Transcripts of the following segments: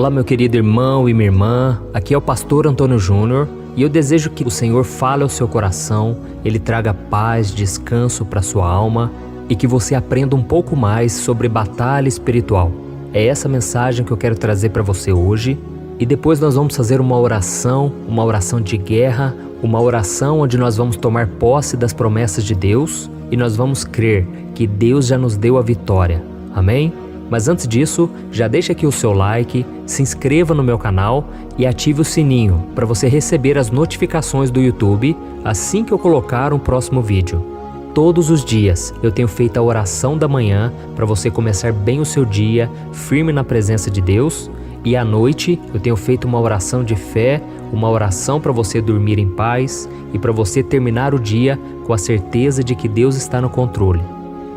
Olá, meu querido irmão e minha irmã, aqui é o pastor Antônio Júnior e eu desejo que o Senhor fale ao seu coração, Ele traga paz, descanso para sua alma e que você aprenda um pouco mais sobre batalha espiritual. É essa mensagem que eu quero trazer para você hoje e depois nós vamos fazer uma oração de guerra, uma oração onde nós vamos tomar posse das promessas de Deus e nós vamos crer que Deus já nos deu a vitória. Amém? Mas antes disso, já deixa aqui o seu like, se inscreva no meu canal e ative o sininho para você receber as notificações do YouTube assim que eu colocar um próximo vídeo. Todos os dias eu tenho feito a oração da manhã para você começar bem o seu dia, firme na presença de Deus, e à noite eu tenho feito uma oração de fé, uma oração para você dormir em paz e para você terminar o dia com a certeza de que Deus está no controle.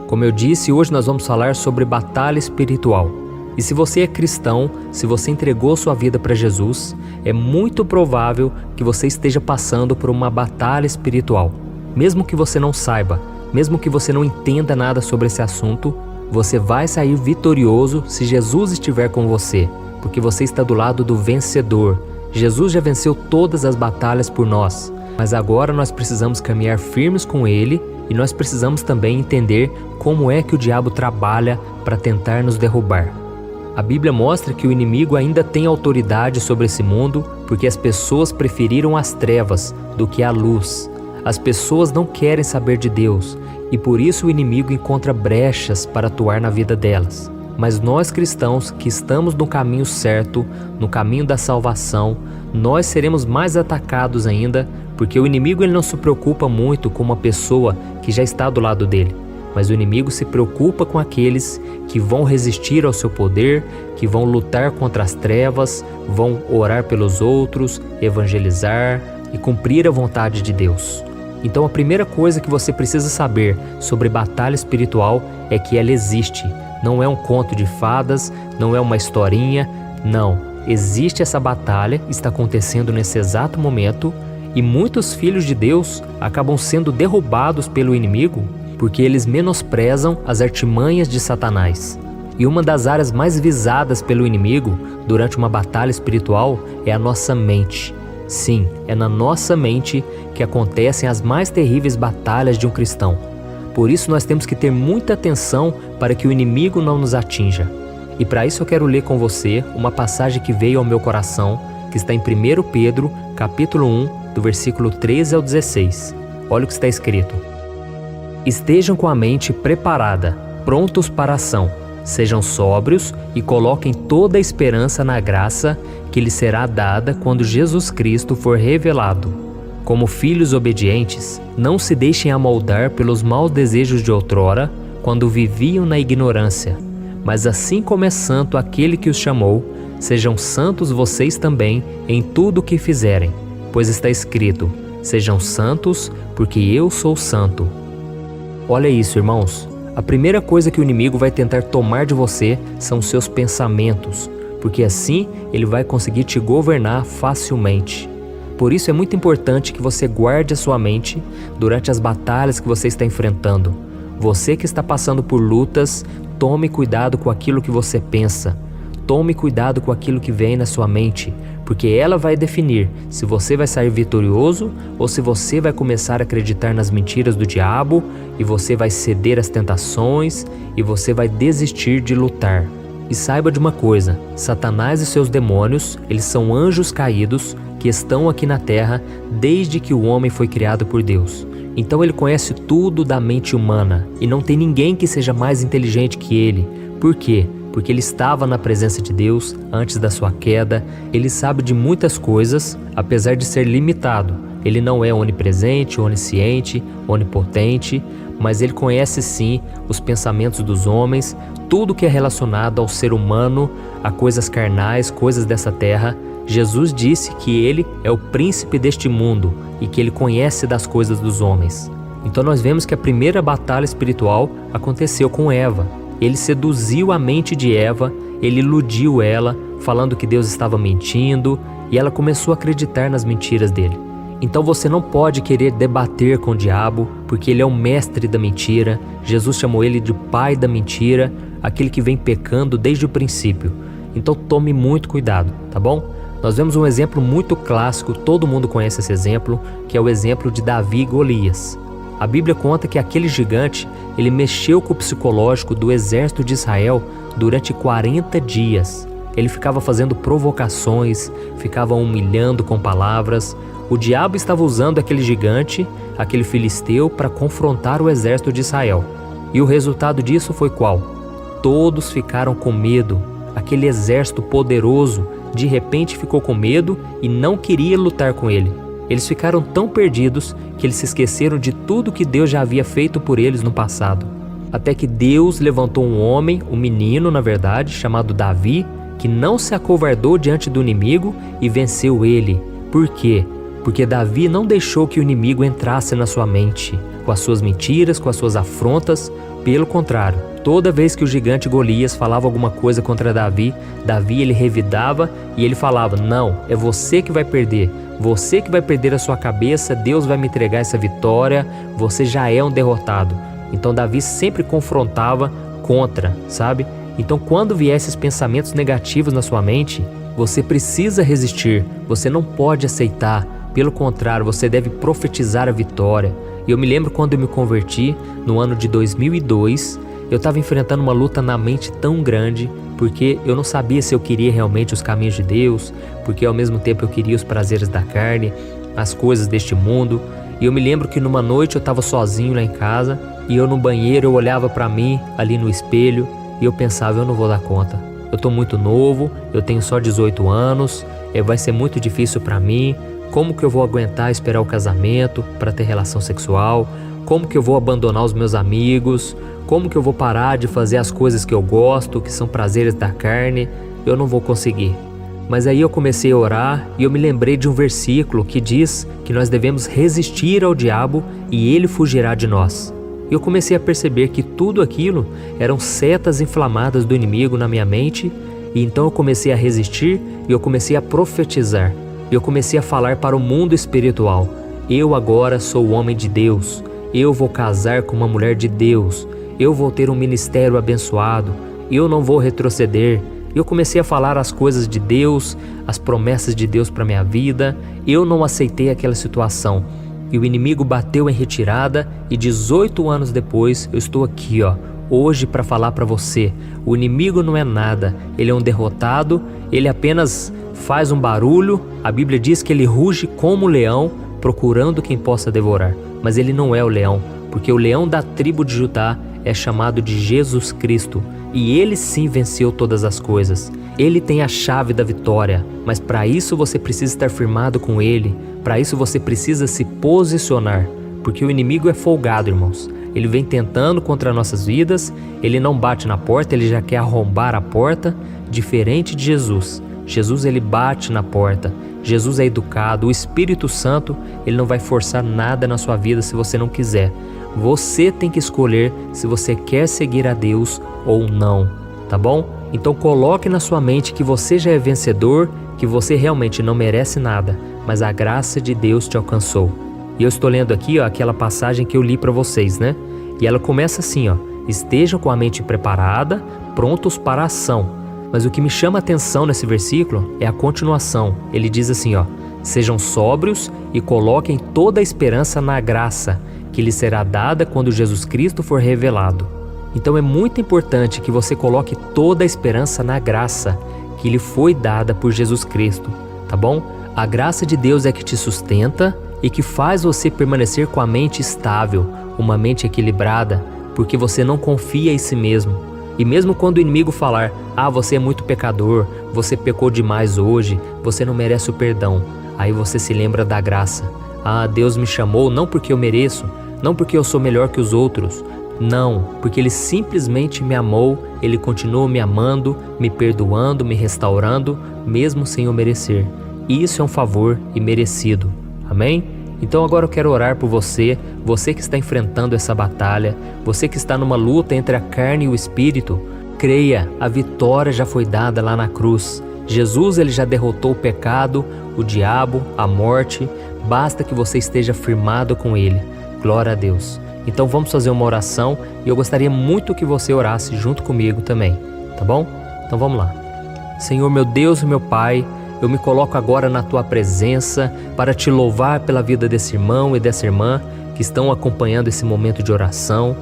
Como eu disse, hoje nós vamos falar sobre batalha espiritual. E se você é cristão, se você entregou sua vida para Jesus, é muito provável que você esteja passando por uma batalha espiritual. Mesmo que você não saiba, mesmo que você não entenda nada sobre esse assunto, você vai sair vitorioso se Jesus estiver com você, porque você está do lado do vencedor. Jesus já venceu todas as batalhas por nós, mas agora nós precisamos caminhar firmes com Ele e nós precisamos também entender como é que o diabo trabalha para tentar nos derrubar. A Bíblia mostra que o inimigo ainda tem autoridade sobre esse mundo porque as pessoas preferiram as trevas do que a luz. As pessoas não querem saber de Deus e por isso o inimigo encontra brechas para atuar na vida delas. Mas nós cristãos que estamos no caminho certo, no caminho da salvação, nós seremos mais atacados ainda, porque o inimigo ele não se preocupa muito com uma pessoa que já está do lado dele, mas o inimigo se preocupa com aqueles que vão resistir ao seu poder, que vão lutar contra as trevas, vão orar pelos outros, evangelizar e cumprir a vontade de Deus. Então a primeira coisa que você precisa saber sobre batalha espiritual é que ela existe. Não é um conto de fadas, não é uma historinha, não. Existe essa batalha, está acontecendo nesse exato momento e muitos filhos de Deus acabam sendo derrubados pelo inimigo porque eles menosprezam as artimanhas de Satanás. E uma das áreas mais visadas pelo inimigo durante uma batalha espiritual é a nossa mente. Sim, é na nossa mente que acontecem as mais terríveis batalhas de um cristão. Por isso nós temos que ter muita atenção para que o inimigo não nos atinja. E para isso eu quero ler com você uma passagem que veio ao meu coração, que está em 1 Pedro, capítulo 1, do versículo 13 ao 16. Olha o que está escrito. Estejam com a mente preparada, prontos para a ação. Sejam sóbrios e coloquem toda a esperança na graça que lhes será dada quando Jesus Cristo for revelado. Como filhos obedientes, não se deixem amoldar pelos maus desejos de outrora, quando viviam na ignorância. Mas assim como é santo aquele que os chamou, sejam santos vocês também em tudo o que fizerem. Pois está escrito, sejam santos, porque eu sou santo. Olha isso, irmãos. A primeira coisa que o inimigo vai tentar tomar de você são os seus pensamentos, porque assim ele vai conseguir te governar facilmente. Por isso é muito importante que você guarde a sua mente durante as batalhas que você está enfrentando. Você que está passando por lutas, tome cuidado com aquilo que você pensa. Tome cuidado com aquilo que vem na sua mente, porque ela vai definir se você vai sair vitorioso ou se você vai começar a acreditar nas mentiras do diabo e você vai ceder às tentações e você vai desistir de lutar. E saiba de uma coisa, Satanás e seus demônios, eles são anjos caídos que estão aqui na terra desde que o homem foi criado por Deus. Então ele conhece tudo da mente humana e não tem ninguém que seja mais inteligente que ele. Por quê? Porque ele estava na presença de Deus antes da sua queda, ele sabe de muitas coisas, apesar de ser limitado. Ele não é onipresente, onisciente, onipotente, mas ele conhece sim os pensamentos dos homens, tudo que é relacionado ao ser humano, a coisas carnais, coisas dessa terra. Jesus disse que ele é o príncipe deste mundo e que ele conhece das coisas dos homens. Então nós vemos que a primeira batalha espiritual aconteceu com Eva. Ele seduziu a mente de Eva, ele iludiu ela, falando que Deus estava mentindo, e ela começou a acreditar nas mentiras dele. Então você não pode querer debater com o diabo, porque ele é o mestre da mentira. Jesus chamou ele de pai da mentira, aquele que vem pecando desde o princípio. Então tome muito cuidado, tá bom? Nós vemos um exemplo muito clássico, todo mundo conhece esse exemplo, que é o exemplo de Davi e Golias. A Bíblia conta que aquele gigante, ele mexeu com o psicológico do exército de Israel durante 40 dias. Ele ficava fazendo provocações, ficava humilhando com palavras. O diabo estava usando aquele gigante, aquele filisteu, para confrontar o exército de Israel. E o resultado disso foi qual? Todos ficaram com medo. Aquele exército poderoso, de repente ficou com medo e não queria lutar com ele. Eles ficaram tão perdidos que eles se esqueceram de tudo que Deus já havia feito por eles no passado. Até que Deus levantou um homem, um menino na verdade, chamado Davi, que não se acovardou diante do inimigo e venceu ele. Por quê? Porque Davi não deixou que o inimigo entrasse na sua mente, com as suas mentiras, com as suas afrontas. Pelo contrário, toda vez que o gigante Golias falava alguma coisa contra Davi, ele revidava e ele falava: não, é você que vai perder a sua cabeça, Deus vai me entregar essa vitória, você já é um derrotado. Então Davi sempre confrontava contra, sabe? Então quando vier esses pensamentos negativos na sua mente, você precisa resistir, você não pode aceitar, pelo contrário, você deve profetizar a vitória. E eu me lembro quando eu me converti, no ano de 2002, eu estava enfrentando uma luta na mente tão grande, porque eu não sabia se eu queria realmente os caminhos de Deus, porque ao mesmo tempo eu queria os prazeres da carne, as coisas deste mundo. E eu me lembro que numa noite eu estava sozinho lá em casa, e eu no banheiro eu olhava para mim ali no espelho, e eu pensava: eu não vou dar conta. Eu estou muito novo, eu tenho só 18 anos, vai ser muito difícil para mim. Como que eu vou aguentar esperar o casamento para ter relação sexual? Como que eu vou abandonar os meus amigos? Como que eu vou parar de fazer as coisas que eu gosto, que são prazeres da carne? Eu não vou conseguir. Mas aí eu comecei a orar e eu me lembrei de um versículo que diz que nós devemos resistir ao diabo e ele fugirá de nós. E eu comecei a perceber que tudo aquilo eram setas inflamadas do inimigo na minha mente, e então eu comecei a resistir e eu comecei a profetizar. Eu comecei a falar para o mundo espiritual: eu agora sou o homem de Deus, eu vou casar com uma mulher de Deus, eu vou ter um ministério abençoado, eu não vou retroceder. Eu comecei a falar as coisas de Deus, as promessas de Deus para minha vida. Eu não aceitei aquela situação. E o inimigo bateu em retirada e 18 anos depois eu estou aqui, hoje para falar para você: o inimigo não é nada, ele é um derrotado, ele apenas faz um barulho. A Bíblia diz que ele ruge como um leão, procurando quem possa devorar. Mas ele não é o leão, porque o leão da tribo de Judá é chamado de Jesus Cristo. E ele sim venceu todas as coisas. Ele tem a chave da vitória, mas para isso você precisa estar firmado com ele. Para isso você precisa se posicionar, porque o inimigo é folgado, irmãos. Ele vem tentando contra nossas vidas, ele não bate na porta, ele já quer arrombar a porta, diferente de Jesus. Jesus, ele bate na porta. Jesus é educado. O Espírito Santo, ele não vai forçar nada na sua vida se você não quiser. Você tem que escolher se você quer seguir a Deus ou não, tá bom? Então coloque na sua mente que você já é vencedor, que você realmente não merece nada, mas a graça de Deus te alcançou. E eu estou lendo aqui, aquela passagem que eu li para vocês, né? E ela começa assim, estejam com a mente preparada, prontos para a ação. Mas o que me chama a atenção nesse versículo é a continuação. Ele diz assim, sejam sóbrios e coloquem toda a esperança na graça que lhe será dada quando Jesus Cristo for revelado. Então é muito importante que você coloque toda a esperança na graça que lhe foi dada por Jesus Cristo, tá bom? A graça de Deus é que te sustenta e que faz você permanecer com a mente estável, uma mente equilibrada, porque você não confia em si mesmo. E mesmo quando o inimigo falar: você é muito pecador, você pecou demais hoje, você não merece o perdão, aí você se lembra da graça. Deus me chamou não porque eu mereço, não porque eu sou melhor que os outros, não, porque Ele simplesmente me amou, Ele continua me amando, me perdoando, me restaurando, mesmo sem eu merecer. E isso é um favor imerecido, amém? Então agora eu quero orar por você, você que está enfrentando essa batalha, você que está numa luta entre a carne e o espírito. Creia, a vitória já foi dada lá na cruz. Jesus, ele já derrotou o pecado, o diabo, a morte. Basta que você esteja firmado com ele. Glória a Deus. Então vamos fazer uma oração e eu gostaria muito que você orasse junto comigo também, tá bom? Então vamos lá. Senhor, meu Deus e meu Pai, eu me coloco agora na Tua presença para Te louvar pela vida desse irmão e dessa irmã que estão acompanhando esse momento de oração.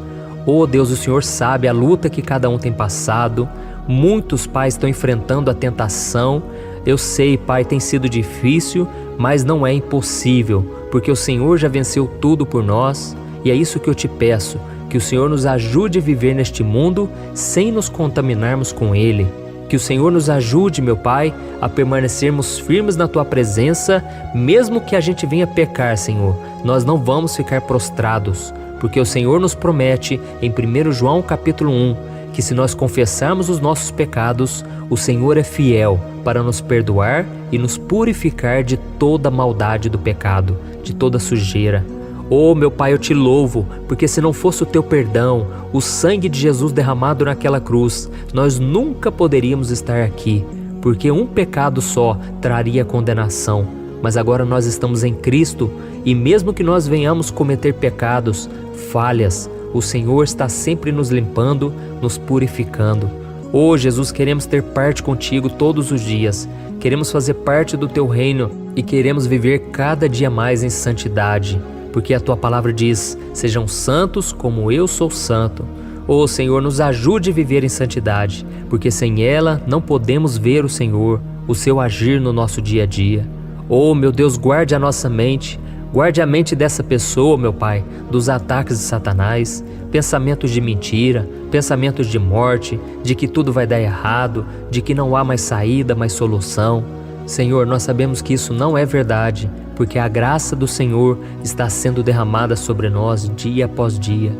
Oh Deus, o Senhor sabe a luta que cada um tem passado. Muitos pais estão enfrentando a tentação. Eu sei, Pai, tem sido difícil, mas não é impossível, porque o Senhor já venceu tudo por nós. E é isso que eu te peço, que o Senhor nos ajude a viver neste mundo sem nos contaminarmos com ele. Que o Senhor nos ajude, meu Pai, a permanecermos firmes na Tua presença, mesmo que a gente venha pecar, Senhor. Nós não vamos ficar prostrados, porque o Senhor nos promete em 1 João capítulo 1, que se nós confessarmos os nossos pecados, o Senhor é fiel para nos perdoar e nos purificar de toda maldade do pecado, de toda sujeira. Oh, meu Pai, eu te louvo, porque se não fosse o Teu perdão, o sangue de Jesus derramado naquela cruz, nós nunca poderíamos estar aqui, porque um pecado só traria condenação. Mas agora nós estamos em Cristo e mesmo que nós venhamos cometer pecados, falhas, o Senhor está sempre nos limpando, nos purificando. Oh, Jesus, queremos ter parte contigo todos os dias, queremos fazer parte do Teu reino e queremos viver cada dia mais em santidade. Porque a Tua palavra diz, sejam santos como eu sou santo. Ó Senhor, nos ajude a viver em santidade, porque sem ela não podemos ver o Senhor, o Seu agir no nosso dia a dia. Ó meu Deus, guarde a nossa mente, guarde a mente dessa pessoa, meu Pai, dos ataques de Satanás, pensamentos de mentira, pensamentos de morte, de que tudo vai dar errado, de que não há mais saída, mais solução. Senhor, nós sabemos que isso não é verdade, porque a graça do Senhor está sendo derramada sobre nós dia após dia.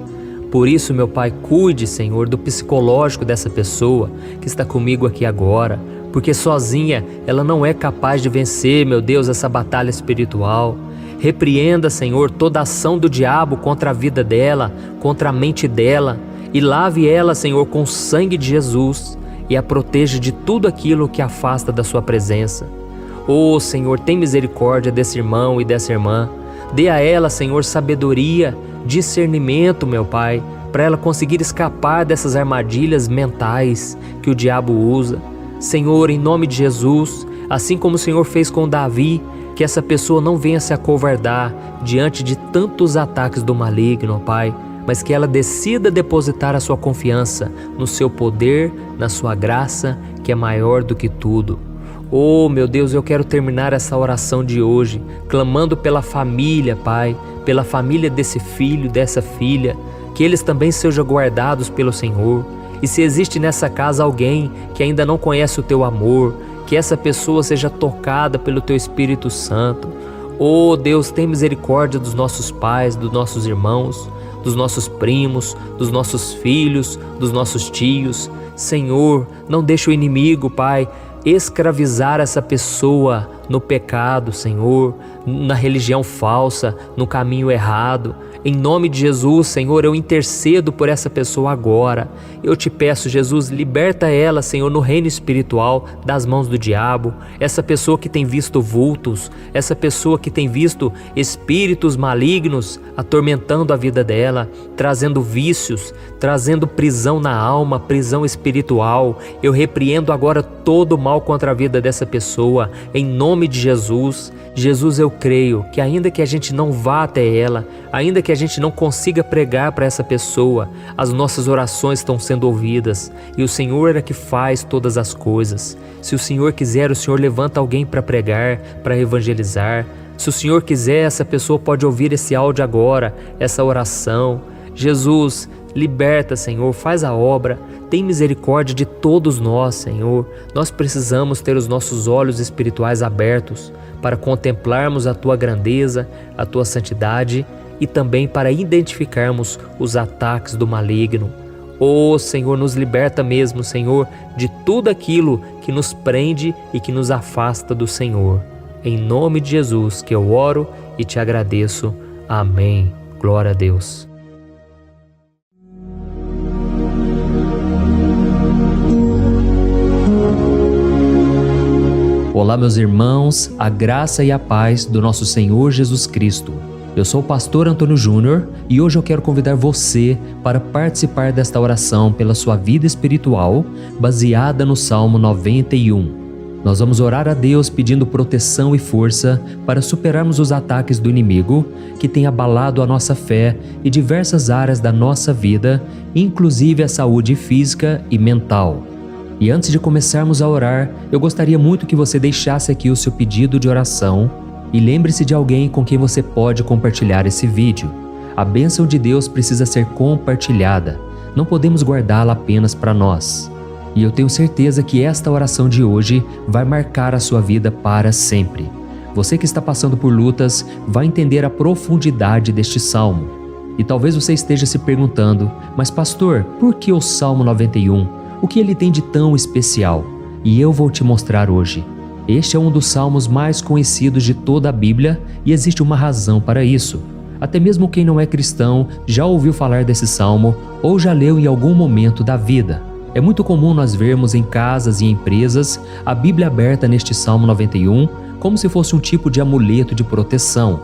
Por isso, meu Pai, cuide, Senhor, do psicológico dessa pessoa que está comigo aqui agora, porque sozinha ela não é capaz de vencer, meu Deus, essa batalha espiritual. Repreenda, Senhor, toda ação do diabo contra a vida dela, contra a mente dela, e lave ela, Senhor, com o sangue de Jesus, e a proteja de tudo aquilo que afasta da Sua presença. Oh Senhor, tem misericórdia desse irmão e dessa irmã. Dê a ela, Senhor, sabedoria, discernimento, meu Pai, para ela conseguir escapar dessas armadilhas mentais que o diabo usa. Senhor, em nome de Jesus, assim como o Senhor fez com Davi, que essa pessoa não venha se acovardar diante de tantos ataques do maligno, Pai, mas que ela decida depositar a sua confiança no Seu poder, na Sua graça, que é maior do que tudo. Oh, meu Deus, eu quero terminar essa oração de hoje, clamando pela família, Pai, pela família desse filho, dessa filha, que eles também sejam guardados pelo Senhor. E se existe nessa casa alguém que ainda não conhece o Teu amor, que essa pessoa seja tocada pelo Teu Espírito Santo. Oh, Deus, tem misericórdia dos nossos pais, dos nossos irmãos, dos nossos primos, dos nossos filhos, dos nossos tios. Senhor, não deixe o inimigo, Pai, escravizar essa pessoa no pecado, Senhor, na religião falsa, no caminho errado. Em nome de Jesus, Senhor, eu intercedo por essa pessoa agora. Eu te peço, Jesus, liberta ela, Senhor, no reino espiritual das mãos do diabo. Essa pessoa que tem visto vultos, essa pessoa que tem visto espíritos malignos atormentando a vida dela, trazendo vícios, trazendo prisão na alma, prisão espiritual. Eu repreendo agora todo o mal contra a vida dessa pessoa, em nome de Jesus. Jesus, eu creio que ainda que a gente não vá até ela, ainda que a gente não consiga pregar para essa pessoa, as nossas orações estão sendo ouvidas e o Senhor é que faz todas as coisas. Se o Senhor quiser, o Senhor levanta alguém para pregar, para evangelizar. Se o Senhor quiser, essa pessoa pode ouvir esse áudio agora, essa oração. Jesus, liberta, Senhor, faz a obra, tem misericórdia de todos nós, Senhor. Nós precisamos ter os nossos olhos espirituais abertos para contemplarmos a Tua grandeza, a Tua santidade e também para identificarmos os ataques do maligno. Oh, Senhor, nos liberta mesmo, Senhor, de tudo aquilo que nos prende e que nos afasta do Senhor. Em nome de Jesus que eu oro e te agradeço. Amém. Glória a Deus. Olá, meus irmãos, a graça e a paz do nosso Senhor Jesus Cristo. Eu sou o pastor Antônio Júnior e hoje eu quero convidar você para participar desta oração pela sua vida espiritual, baseada no Salmo 91. Nós vamos orar a Deus pedindo proteção e força para superarmos os ataques do inimigo que tem abalado a nossa fé e diversas áreas da nossa vida, inclusive a saúde física e mental. E antes de começarmos a orar, eu gostaria muito que você deixasse aqui o seu pedido de oração e lembre-se de alguém com quem você pode compartilhar esse vídeo. A bênção de Deus precisa ser compartilhada, não podemos guardá-la apenas para nós. E eu tenho certeza que esta oração de hoje vai marcar a sua vida para sempre. Você que está passando por lutas vai entender a profundidade deste salmo. E talvez você esteja se perguntando, mas pastor, por que o Salmo 91? O que ele tem de tão especial? E eu vou te mostrar hoje. Este é um dos salmos mais conhecidos de toda a Bíblia e existe uma razão para isso. Até mesmo quem não é cristão já ouviu falar desse salmo ou já leu em algum momento da vida. É muito comum nós vermos em casas e empresas a Bíblia aberta neste Salmo 91 como se fosse um tipo de amuleto de proteção.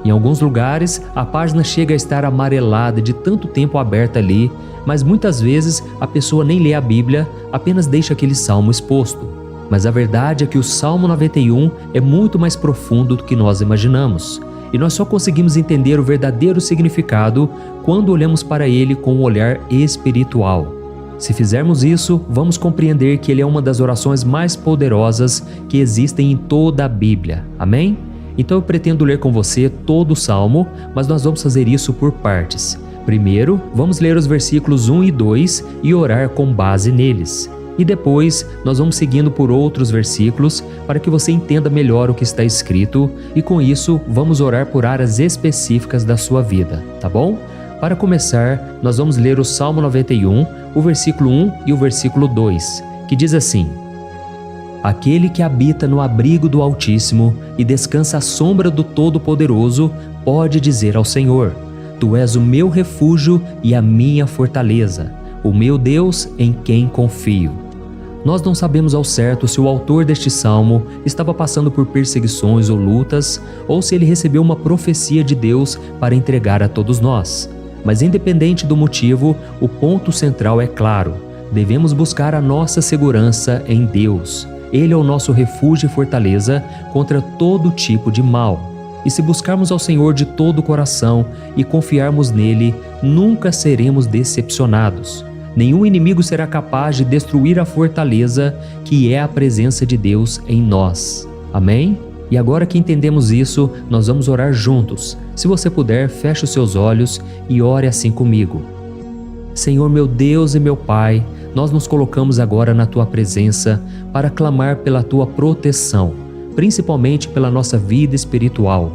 Em alguns lugares, a página chega a estar amarelada de tanto tempo aberta ali, mas muitas vezes a pessoa nem lê a Bíblia, apenas deixa aquele salmo exposto. Mas a verdade é que o Salmo 91 é muito mais profundo do que nós imaginamos. E nós só conseguimos entender o verdadeiro significado quando olhamos para ele com um olhar espiritual. Se fizermos isso, vamos compreender que ele é uma das orações mais poderosas que existem em toda a Bíblia. Amém? Então eu pretendo ler com você todo o Salmo, mas nós vamos fazer isso por partes. Primeiro, vamos ler os versículos 1 e 2 e orar com base neles. E depois, nós vamos seguindo por outros versículos para que você entenda melhor o que está escrito e com isso, vamos orar por áreas específicas da sua vida, tá bom? Para começar, nós vamos ler o Salmo 91, o versículo 1 e o versículo 2, que diz assim: Aquele que habita no abrigo do Altíssimo e descansa à sombra do Todo-Poderoso, pode dizer ao Senhor: Tu és o meu refúgio e a minha fortaleza, o meu Deus em quem confio. Nós não sabemos ao certo se o autor deste salmo estava passando por perseguições ou lutas, ou se ele recebeu uma profecia de Deus para entregar a todos nós. Mas independente do motivo, o ponto central é claro: devemos buscar a nossa segurança em Deus. Ele é o nosso refúgio e fortaleza contra todo tipo de mal. E se buscarmos ao Senhor de todo o coração e confiarmos nele, nunca seremos decepcionados. Nenhum inimigo será capaz de destruir a fortaleza que é a presença de Deus em nós. Amém? E agora que entendemos isso, nós vamos orar juntos. Se você puder, feche os seus olhos e ore assim comigo. Senhor meu Deus e meu Pai, nós nos colocamos agora na Tua presença para clamar pela Tua proteção, principalmente pela nossa vida espiritual.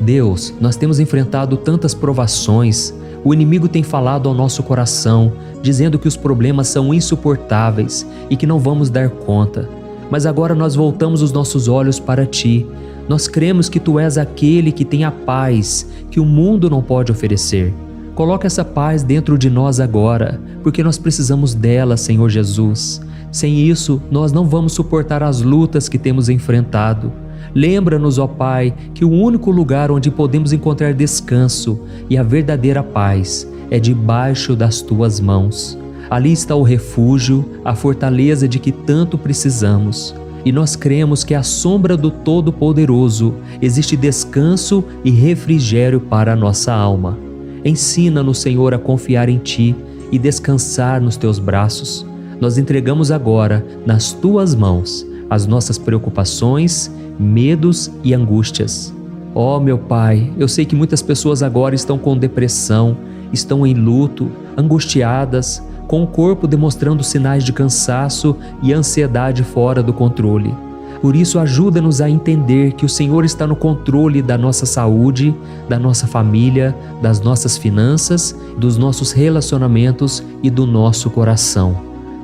Deus, nós temos enfrentado tantas provações, o inimigo tem falado ao nosso coração, dizendo que os problemas são insuportáveis e que não vamos dar conta. Mas agora nós voltamos os nossos olhos para Ti. Nós cremos que Tu és aquele que tem a paz que o mundo não pode oferecer. Coloca essa paz dentro de nós agora, porque nós precisamos dela, Senhor Jesus. Sem isso, nós não vamos suportar as lutas que temos enfrentado. Lembra-nos, ó Pai, que o único lugar onde podemos encontrar descanso e a verdadeira paz é debaixo das Tuas mãos. Ali está o refúgio, a fortaleza de que tanto precisamos. E nós cremos que à sombra do Todo-Poderoso existe descanso e refrigério para a nossa alma. Ensina-nos, Senhor, a confiar em Ti e descansar nos Teus braços. Nós entregamos agora, nas Tuas mãos, as nossas preocupações, medos e angústias. Ó meu Pai, eu sei que muitas pessoas agora estão com depressão, estão em luto, angustiadas, com o corpo demonstrando sinais de cansaço e ansiedade fora do controle. Por isso, ajuda-nos a entender que o Senhor está no controle da nossa saúde, da nossa família, das nossas finanças, dos nossos relacionamentos e do nosso coração.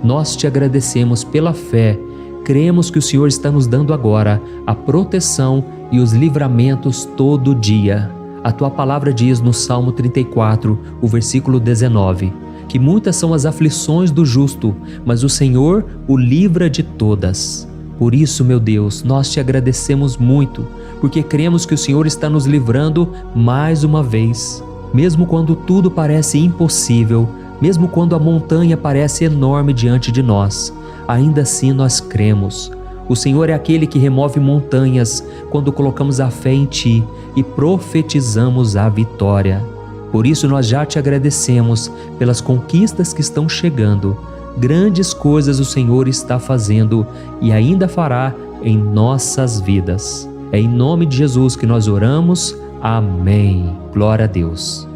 Nós Te agradecemos pela fé. Cremos que o Senhor está nos dando agora a proteção e os livramentos todo dia. A Tua palavra diz no Salmo 34, o versículo 19, que muitas são as aflições do justo, mas o Senhor o livra de todas. Por isso, meu Deus, nós te agradecemos muito, porque cremos que o Senhor está nos livrando mais uma vez. Mesmo quando tudo parece impossível, mesmo quando a montanha parece enorme diante de nós, ainda assim nós cremos. O Senhor é aquele que remove montanhas quando colocamos a fé em Ti e profetizamos a vitória. Por isso nós já te agradecemos pelas conquistas que estão chegando. Grandes coisas o Senhor está fazendo e ainda fará em nossas vidas. É em nome de Jesus que nós oramos. Amém. Glória a Deus.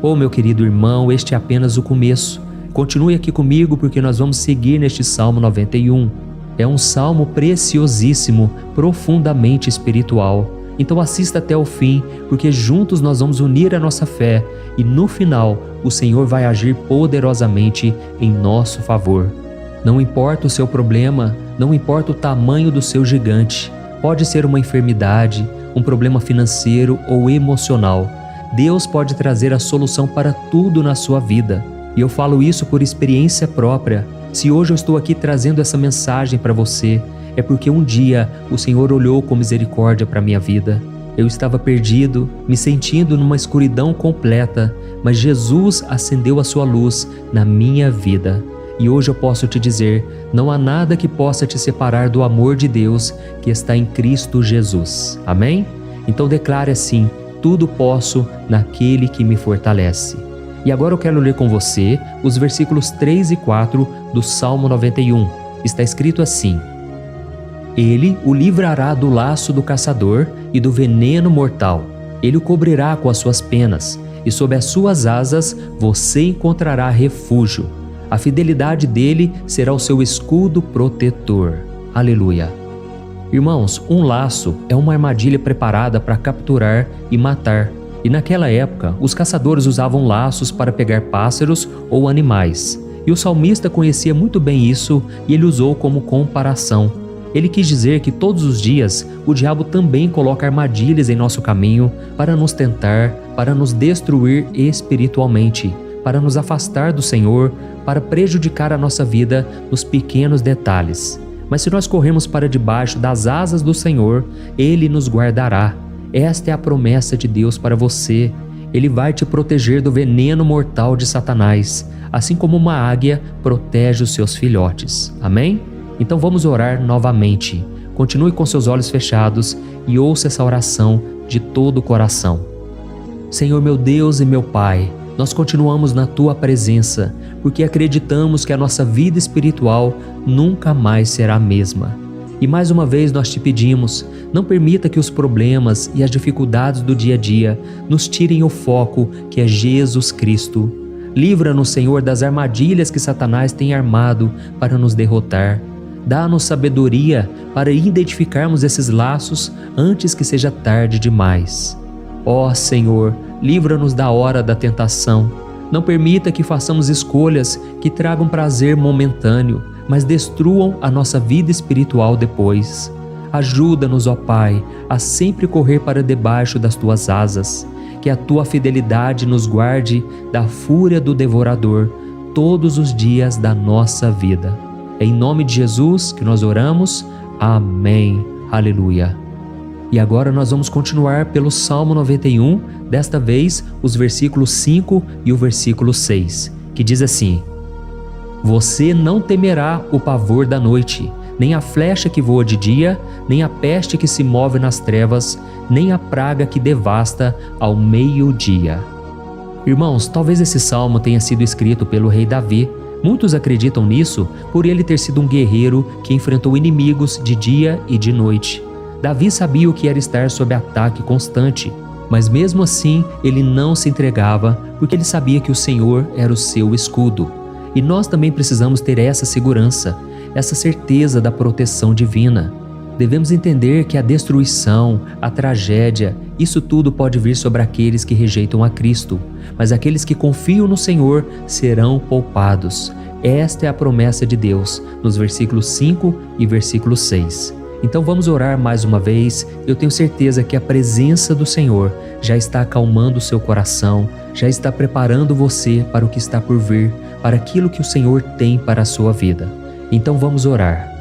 Oh, meu querido irmão, este é apenas o começo. Continue aqui comigo porque nós vamos seguir neste Salmo 91. É um salmo preciosíssimo, profundamente espiritual. Então assista até o fim, porque juntos nós vamos unir a nossa fé e no final o Senhor vai agir poderosamente em nosso favor. Não importa o seu problema, não importa o tamanho do seu gigante. Pode ser uma enfermidade, um problema financeiro ou emocional. Deus pode trazer a solução para tudo na sua vida. E eu falo isso por experiência própria. Se hoje eu estou aqui trazendo essa mensagem para você, é porque um dia o Senhor olhou com misericórdia para a minha vida. Eu estava perdido, me sentindo numa escuridão completa, mas Jesus acendeu a sua luz na minha vida. E hoje eu posso te dizer, não há nada que possa te separar do amor de Deus que está em Cristo Jesus. Amém? Então declare assim: tudo posso naquele que me fortalece. E agora eu quero ler com você os versículos 3 e 4 do Salmo 91. Está escrito assim: Ele o livrará do laço do caçador e do veneno mortal. Ele o cobrirá com as suas penas, e sob as suas asas você encontrará refúgio. A fidelidade dele será o seu escudo protetor. Aleluia. Irmãos, um laço é uma armadilha preparada para capturar e matar. E naquela época, os caçadores usavam laços para pegar pássaros ou animais. E o salmista conhecia muito bem isso e ele usou como comparação. Ele quis dizer que todos os dias o diabo também coloca armadilhas em nosso caminho para nos tentar, para nos destruir espiritualmente, para nos afastar do Senhor, para prejudicar a nossa vida nos pequenos detalhes. Mas se nós corrermos para debaixo das asas do Senhor, Ele nos guardará. Esta é a promessa de Deus para você. Ele vai te proteger do veneno mortal de Satanás, assim como uma águia protege os seus filhotes. Amém? Então vamos orar novamente. Continue com seus olhos fechados e ouça essa oração de todo o coração. Senhor meu Deus e meu Pai, nós continuamos na Tua presença, porque acreditamos que a nossa vida espiritual nunca mais será a mesma. E mais uma vez nós te pedimos, não permita que os problemas e as dificuldades do dia a dia nos tirem o foco que é Jesus Cristo. Livra-nos, Senhor, das armadilhas que Satanás tem armado para nos derrotar. Dá-nos sabedoria para identificarmos esses laços antes que seja tarde demais. Ó Senhor, livra-nos da hora da tentação. Não permita que façamos escolhas que tragam prazer momentâneo, mas destruam a nossa vida espiritual depois. Ajuda-nos, ó Pai, a sempre correr para debaixo das Tuas asas. Que a Tua fidelidade nos guarde da fúria do devorador todos os dias da nossa vida. É em nome de Jesus que nós oramos. Amém. Aleluia. E agora nós vamos continuar pelo Salmo 91, desta vez os versículos 5 e o versículo 6, que diz assim: Você não temerá o pavor da noite, nem a flecha que voa de dia, nem a peste que se move nas trevas, nem a praga que devasta ao meio-dia. Irmãos, talvez esse salmo tenha sido escrito pelo rei Davi. Muitos acreditam nisso por ele ter sido um guerreiro que enfrentou inimigos de dia e de noite. Davi sabia o que era estar sob ataque constante, mas mesmo assim ele não se entregava porque ele sabia que o Senhor era o seu escudo. E nós também precisamos ter essa segurança, essa certeza da proteção divina. Devemos entender que a destruição, a tragédia, isso tudo pode vir sobre aqueles que rejeitam a Cristo, mas aqueles que confiam no Senhor serão poupados. Esta é a promessa de Deus, nos versículos 5 e versículo 6. Então vamos orar mais uma vez. Eu tenho certeza que a presença do Senhor já está acalmando o seu coração, já está preparando você para o que está por vir, para aquilo que o Senhor tem para a sua vida. Então vamos orar.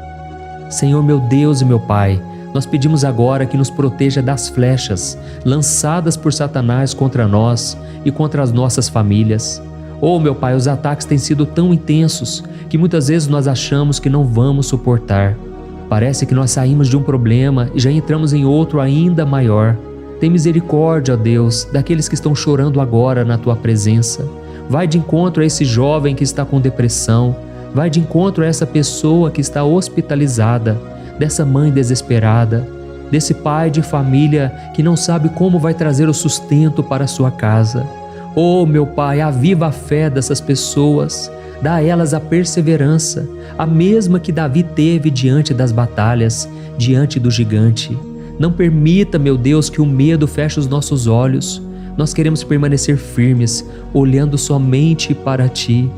Senhor meu Deus e meu Pai, nós pedimos agora que nos proteja das flechas lançadas por Satanás contra nós e contra as nossas famílias. Oh, meu Pai, os ataques têm sido tão intensos que muitas vezes nós achamos que não vamos suportar. Parece que nós saímos de um problema e já entramos em outro ainda maior. Tem misericórdia, ó Deus, daqueles que estão chorando agora na Tua presença. Vai de encontro a esse jovem que está com depressão. Vai de encontro a essa pessoa que está hospitalizada, dessa mãe desesperada, desse pai de família que não sabe como vai trazer o sustento para a sua casa. Oh, meu Pai, aviva a fé dessas pessoas, dá a elas a perseverança, a mesma que Davi teve diante das batalhas, diante do gigante. Não permita, meu Deus, que o medo feche os nossos olhos. Nós queremos permanecer firmes, olhando somente para Ti.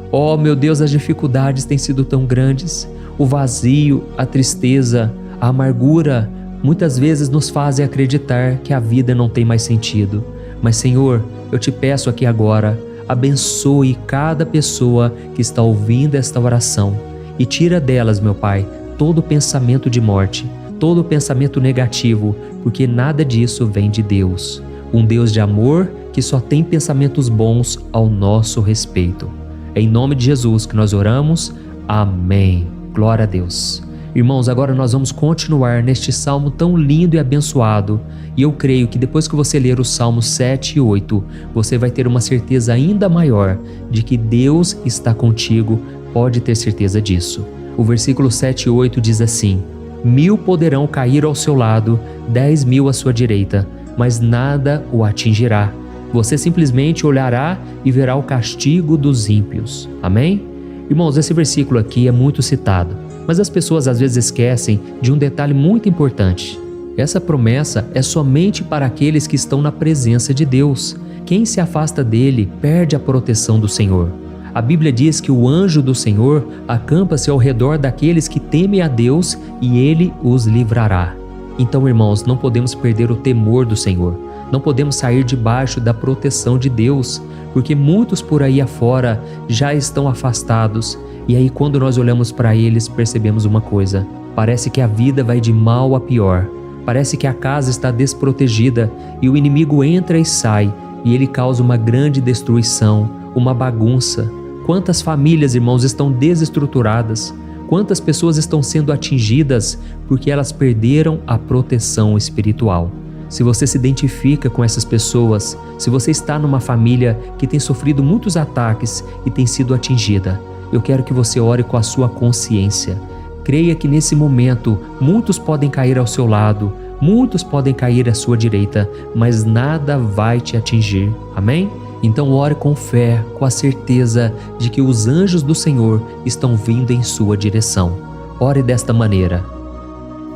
Oh, meu Deus, as dificuldades têm sido tão grandes. O vazio, a tristeza, a amargura, muitas vezes nos fazem acreditar que a vida não tem mais sentido. Mas, Senhor, eu te peço aqui agora, abençoe cada pessoa que está ouvindo esta oração e tira delas, meu Pai, todo pensamento de morte, todo pensamento negativo, porque nada disso vem de Deus. Um Deus de amor que só tem pensamentos bons ao nosso respeito. É em nome de Jesus que nós oramos. Amém. Glória a Deus. Irmãos, agora nós vamos continuar neste salmo tão lindo e abençoado. E eu creio que depois que você ler os salmos 7 e 8, você vai ter uma certeza ainda maior de que Deus está contigo. Pode ter certeza disso. O versículo 7 e 8 diz assim: 1000 poderão cair ao seu lado, 10.000 à sua direita, mas nada o atingirá. Você simplesmente olhará e verá o castigo dos ímpios. Amém? Irmãos, esse versículo aqui é muito citado, mas as pessoas às vezes esquecem de um detalhe muito importante. Essa promessa é somente para aqueles que estão na presença de Deus. Quem se afasta dele perde a proteção do Senhor. A Bíblia diz que o anjo do Senhor acampa-se ao redor daqueles que temem a Deus e ele os livrará. Então, irmãos, não podemos perder o temor do Senhor. Não podemos sair debaixo da proteção de Deus, porque muitos por aí afora já estão afastados. E aí, quando nós olhamos para eles, percebemos uma coisa: parece que a vida vai de mal a pior. Parece que a casa está desprotegida e o inimigo entra e sai e ele causa uma grande destruição, uma bagunça. Quantas famílias, irmãos, estão desestruturadas? Quantas pessoas estão sendo atingidas porque elas perderam a proteção espiritual? Se você se identifica com essas pessoas, se você está numa família que tem sofrido muitos ataques e tem sido atingida, eu quero que você ore com a sua consciência. Creia que nesse momento muitos podem cair ao seu lado, muitos podem cair à sua direita, mas nada vai te atingir. Amém? Então ore com fé, com a certeza de que os anjos do Senhor estão vindo em sua direção. Ore desta maneira: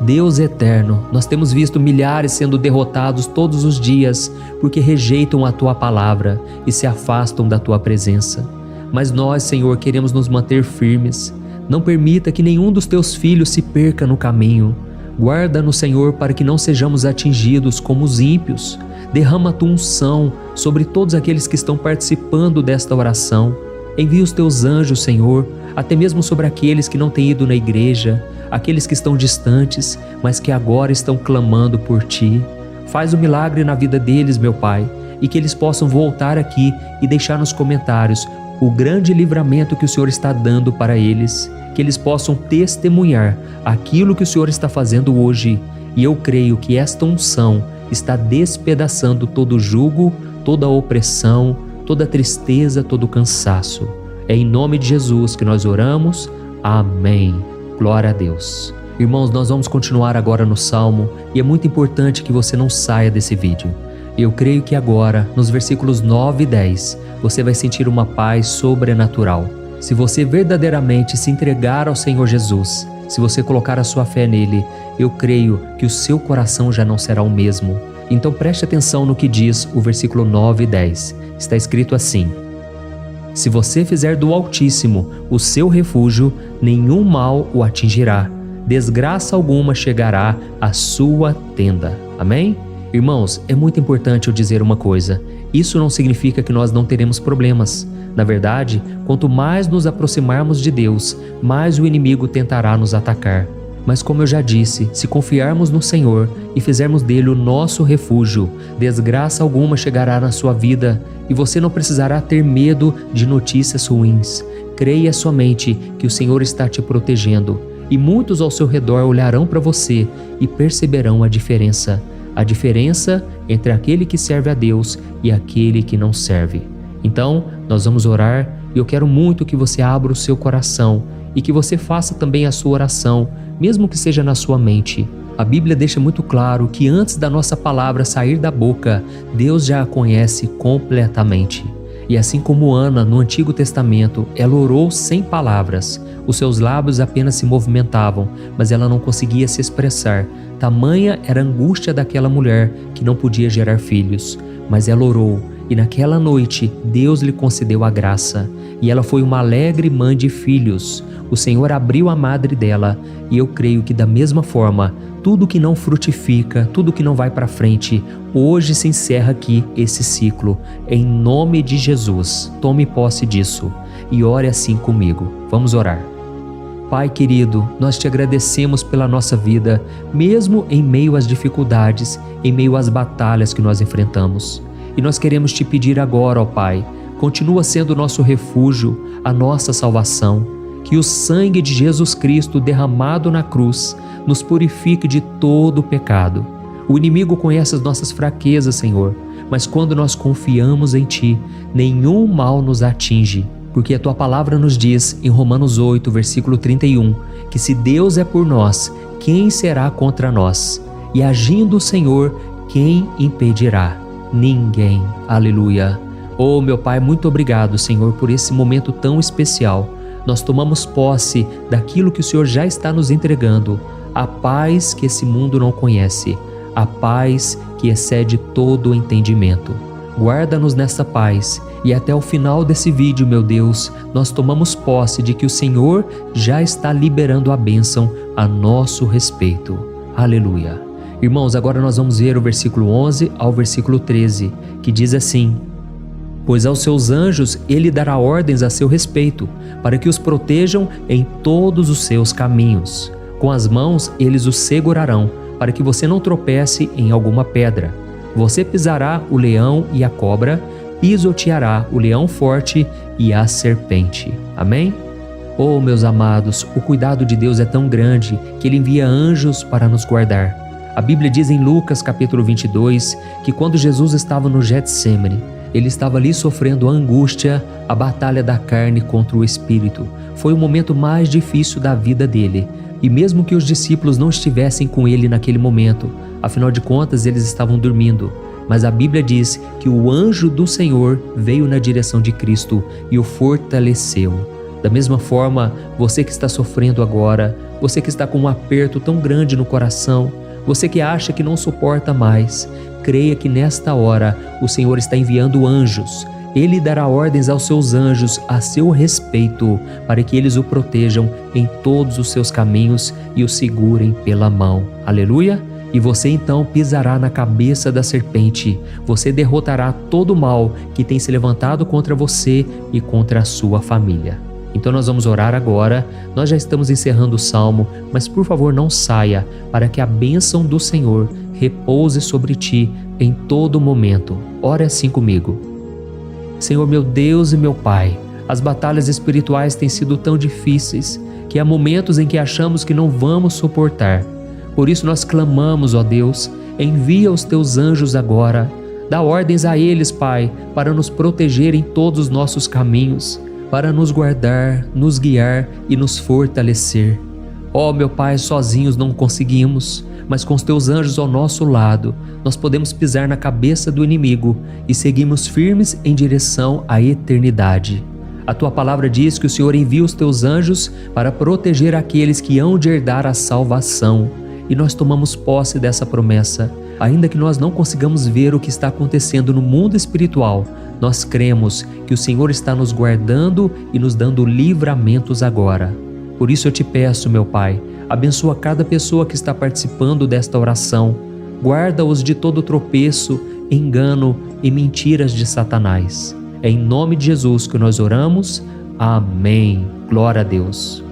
Deus eterno, nós temos visto milhares sendo derrotados todos os dias porque rejeitam a Tua palavra e se afastam da Tua presença. Mas nós, Senhor, queremos nos manter firmes. Não permita que nenhum dos Teus filhos se perca no caminho. Guarda-nos, Senhor, para que não sejamos atingidos como os ímpios. Derrama a Tua unção sobre todos aqueles que estão participando desta oração. Envia os Teus anjos, Senhor, até mesmo sobre aqueles que não têm ido na igreja, aqueles que estão distantes, mas que agora estão clamando por Ti. Faz um milagre na vida deles, meu Pai, e que eles possam voltar aqui e deixar nos comentários o grande livramento que o Senhor está dando para eles, que eles possam testemunhar aquilo que o Senhor está fazendo hoje. E eu creio que esta unção está despedaçando todo jugo, toda opressão, toda tristeza, todo cansaço. É em nome de Jesus que nós oramos. Amém. Glória a Deus. Irmãos, nós vamos continuar agora no Salmo e é muito importante que você não saia desse vídeo. Eu creio que agora, nos versículos 9 e 10, você vai sentir uma paz sobrenatural. Se você verdadeiramente se entregar ao Senhor Jesus, se você colocar a sua fé nele, eu creio que o seu coração já não será o mesmo. Então preste atenção no que diz o versículo 9 e 10. Está escrito assim: Se você fizer do Altíssimo o seu refúgio, nenhum mal o atingirá, desgraça alguma chegará à sua tenda. Amém? Irmãos, é muito importante eu dizer uma coisa. Isso não significa que nós não teremos problemas. Na verdade, quanto mais nos aproximarmos de Deus, mais o inimigo tentará nos atacar. Mas como eu já disse, se confiarmos no Senhor e fizermos dele o nosso refúgio, desgraça alguma chegará na sua vida e você não precisará ter medo de notícias ruins. Creia somente que o Senhor está te protegendo e muitos ao seu redor olharão para você e perceberão a diferença entre aquele que serve a Deus e aquele que não serve. Então, nós vamos orar e eu quero muito que você abra o seu coração e que você faça também a sua oração, mesmo que seja na sua mente. A Bíblia deixa muito claro que antes da nossa palavra sair da boca, Deus já a conhece completamente. E assim como Ana, no Antigo Testamento, ela orou sem palavras. Os seus lábios apenas se movimentavam, mas ela não conseguia se expressar. Tamanha era a angústia daquela mulher que não podia gerar filhos. Mas ela orou, e naquela noite Deus lhe concedeu a graça. E ela foi uma alegre mãe de filhos. O Senhor abriu a madre dela, e eu creio que da mesma forma, tudo que não frutifica, tudo que não vai para frente, hoje se encerra aqui esse ciclo. Em nome de Jesus, tome posse disso e ore assim comigo. Vamos orar. Pai querido, nós te agradecemos pela nossa vida, mesmo em meio às dificuldades, em meio às batalhas que nós enfrentamos. E nós queremos te pedir agora, ó Pai, continua sendo o nosso refúgio, a nossa salvação. Que o sangue de Jesus Cristo derramado na cruz nos purifique de todo o pecado. O inimigo conhece as nossas fraquezas, Senhor, mas quando nós confiamos em Ti, nenhum mal nos atinge, porque a Tua palavra nos diz em Romanos 8, versículo 31, que se Deus é por nós, quem será contra nós? E agindo o Senhor, quem impedirá? Ninguém. Aleluia. Oh, meu Pai, muito obrigado, Senhor, por esse momento tão especial. Nós tomamos posse daquilo que o Senhor já está nos entregando, a paz que esse mundo não conhece, a paz que excede todo o entendimento. Guarda-nos nessa paz e até o final desse vídeo, meu Deus, nós tomamos posse de que o Senhor já está liberando a bênção a nosso respeito. Aleluia. Irmãos, agora nós vamos ver o versículo 11 ao versículo 13, que diz assim: Pois aos seus anjos ele dará ordens a seu respeito, para que os protejam em todos os seus caminhos. Com as mãos eles os segurarão, para que você não tropece em alguma pedra. Você pisará o leão e a cobra, pisoteará o leão forte e a serpente. Amém? Oh, meus amados, o cuidado de Deus é tão grande que Ele envia anjos para nos guardar. A Bíblia diz em Lucas capítulo 22 que quando Jesus estava no Getsêmani, Ele estava ali sofrendo a angústia, a batalha da carne contra o espírito. Foi o momento mais difícil da vida dele. E mesmo que os discípulos não estivessem com ele naquele momento, afinal de contas eles estavam dormindo. Mas a Bíblia diz que o anjo do Senhor veio na direção de Cristo e o fortaleceu. Da mesma forma, você que está sofrendo agora, você que está com um aperto tão grande no coração, você que acha que não suporta mais, creia que nesta hora o Senhor está enviando anjos. Ele dará ordens aos seus anjos a seu respeito, para que eles o protejam em todos os seus caminhos e o segurem pela mão. Aleluia! E você então pisará na cabeça da serpente. Você derrotará todo o mal que tem se levantado contra você e contra a sua família. Então nós vamos orar agora. Nós já estamos encerrando o salmo, mas por favor não saia, para que a bênção do Senhor repouse sobre ti em todo momento. Ore assim comigo. Senhor, meu Deus e meu Pai, as batalhas espirituais têm sido tão difíceis que há momentos em que achamos que não vamos suportar. Por isso nós clamamos, ó Deus, envia os teus anjos agora. Dá ordens a eles, Pai, para nos proteger em todos os nossos caminhos, para nos guardar, nos guiar e nos fortalecer. Ó meu Pai, sozinhos não conseguimos, mas com os teus anjos ao nosso lado, nós podemos pisar na cabeça do inimigo e seguimos firmes em direção à eternidade. A tua palavra diz que o Senhor envia os teus anjos para proteger aqueles que hão de herdar a salvação. E nós tomamos posse dessa promessa. Ainda que nós não consigamos ver o que está acontecendo no mundo espiritual, nós cremos que o Senhor está nos guardando e nos dando livramentos agora. Por isso eu te peço, meu Pai, abençoa cada pessoa que está participando desta oração. Guarda-os de todo tropeço, engano e mentiras de Satanás. É em nome de Jesus que nós oramos. Amém. Glória a Deus.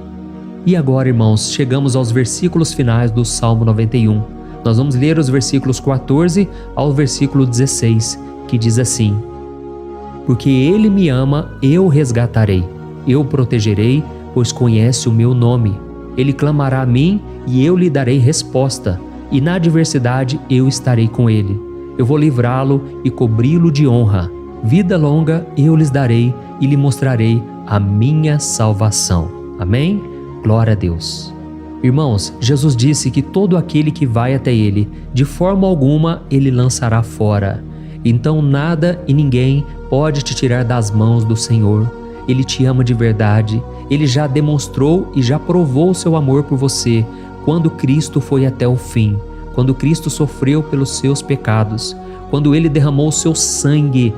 E agora, irmãos, chegamos aos versículos finais do Salmo 91. Nós vamos ler os versículos 14 ao versículo 16, que diz assim: Porque Ele me ama, eu o resgatarei, eu o protegerei, pois conhece o meu nome. Ele clamará a mim e eu lhe darei resposta, e na adversidade eu estarei com ele. Eu vou livrá-lo e cobri-lo de honra. Vida longa eu lhes darei e lhe mostrarei a minha salvação. Amém? Glória a Deus. Irmãos, Jesus disse que todo aquele que vai até Ele, de forma alguma Ele lançará fora. Então nada e ninguém pode te tirar das mãos do Senhor. Ele te ama de verdade. Ele já demonstrou e já provou o seu amor por você quando Cristo foi até o fim, quando Cristo sofreu pelos seus pecados, quando Ele derramou o seu sangue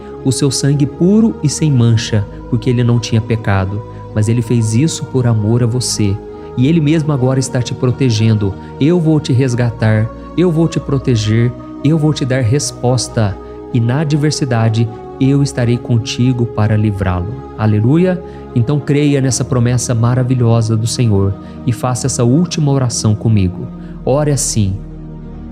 puro e sem mancha, porque Ele não tinha pecado, mas Ele fez isso por amor a você. E Ele mesmo agora está te protegendo. Eu vou te resgatar, eu vou te proteger, eu vou te dar resposta, e na adversidade eu estarei contigo para livrá-lo. Aleluia! Então creia nessa promessa maravilhosa do Senhor e faça essa última oração comigo. Ore assim: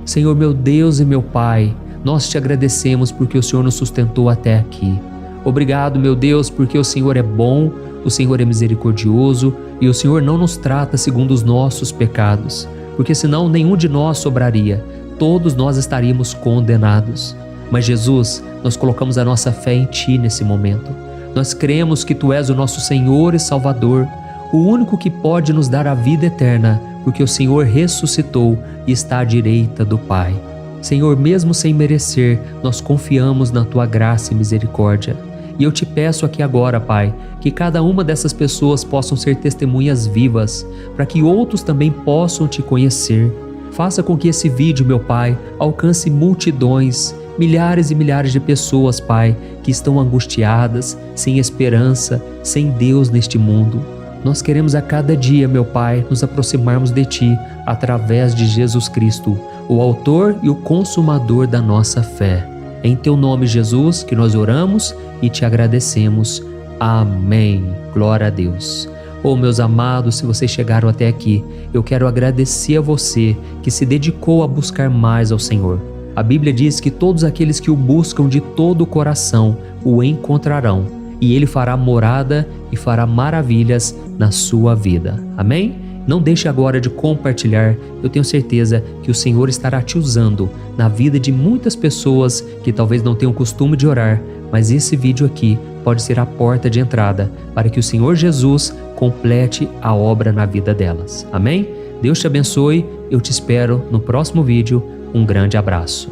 Senhor meu Deus e meu Pai, nós te agradecemos porque o Senhor nos sustentou até aqui. Obrigado, meu Deus, porque o Senhor é bom, o Senhor é misericordioso e o Senhor não nos trata segundo os nossos pecados, porque senão nenhum de nós sobraria, todos nós estaríamos condenados. Mas Jesus, nós colocamos a nossa fé em Ti nesse momento. Nós cremos que Tu és o nosso Senhor e Salvador, o único que pode nos dar a vida eterna, porque o Senhor ressuscitou e está à direita do Pai. Senhor, mesmo sem merecer, nós confiamos na Tua graça e misericórdia. E eu te peço aqui agora, Pai, que cada uma dessas pessoas possam ser testemunhas vivas, para que outros também possam Te conhecer. Faça com que esse vídeo, meu Pai, alcance multidões, milhares e milhares de pessoas, Pai, que estão angustiadas, sem esperança, sem Deus neste mundo. Nós queremos a cada dia, meu Pai, nos aproximarmos de Ti através de Jesus Cristo, o autor e o consumador da nossa fé. É em Teu nome, Jesus, que nós oramos e Te agradecemos. Amém. Glória a Deus. Oh, meus amados, se vocês chegaram até aqui, eu quero agradecer a você que se dedicou a buscar mais ao Senhor. A Bíblia diz que todos aqueles que o buscam de todo o coração o encontrarão, e Ele fará morada e fará maravilhas na sua vida. Amém? Não deixe agora de compartilhar. Eu tenho certeza que o Senhor estará te usando na vida de muitas pessoas que talvez não tenham costume de orar, mas esse vídeo aqui pode ser a porta de entrada para que o Senhor Jesus complete a obra na vida delas. Amém? Deus te abençoe. Eu te espero no próximo vídeo. Um grande abraço.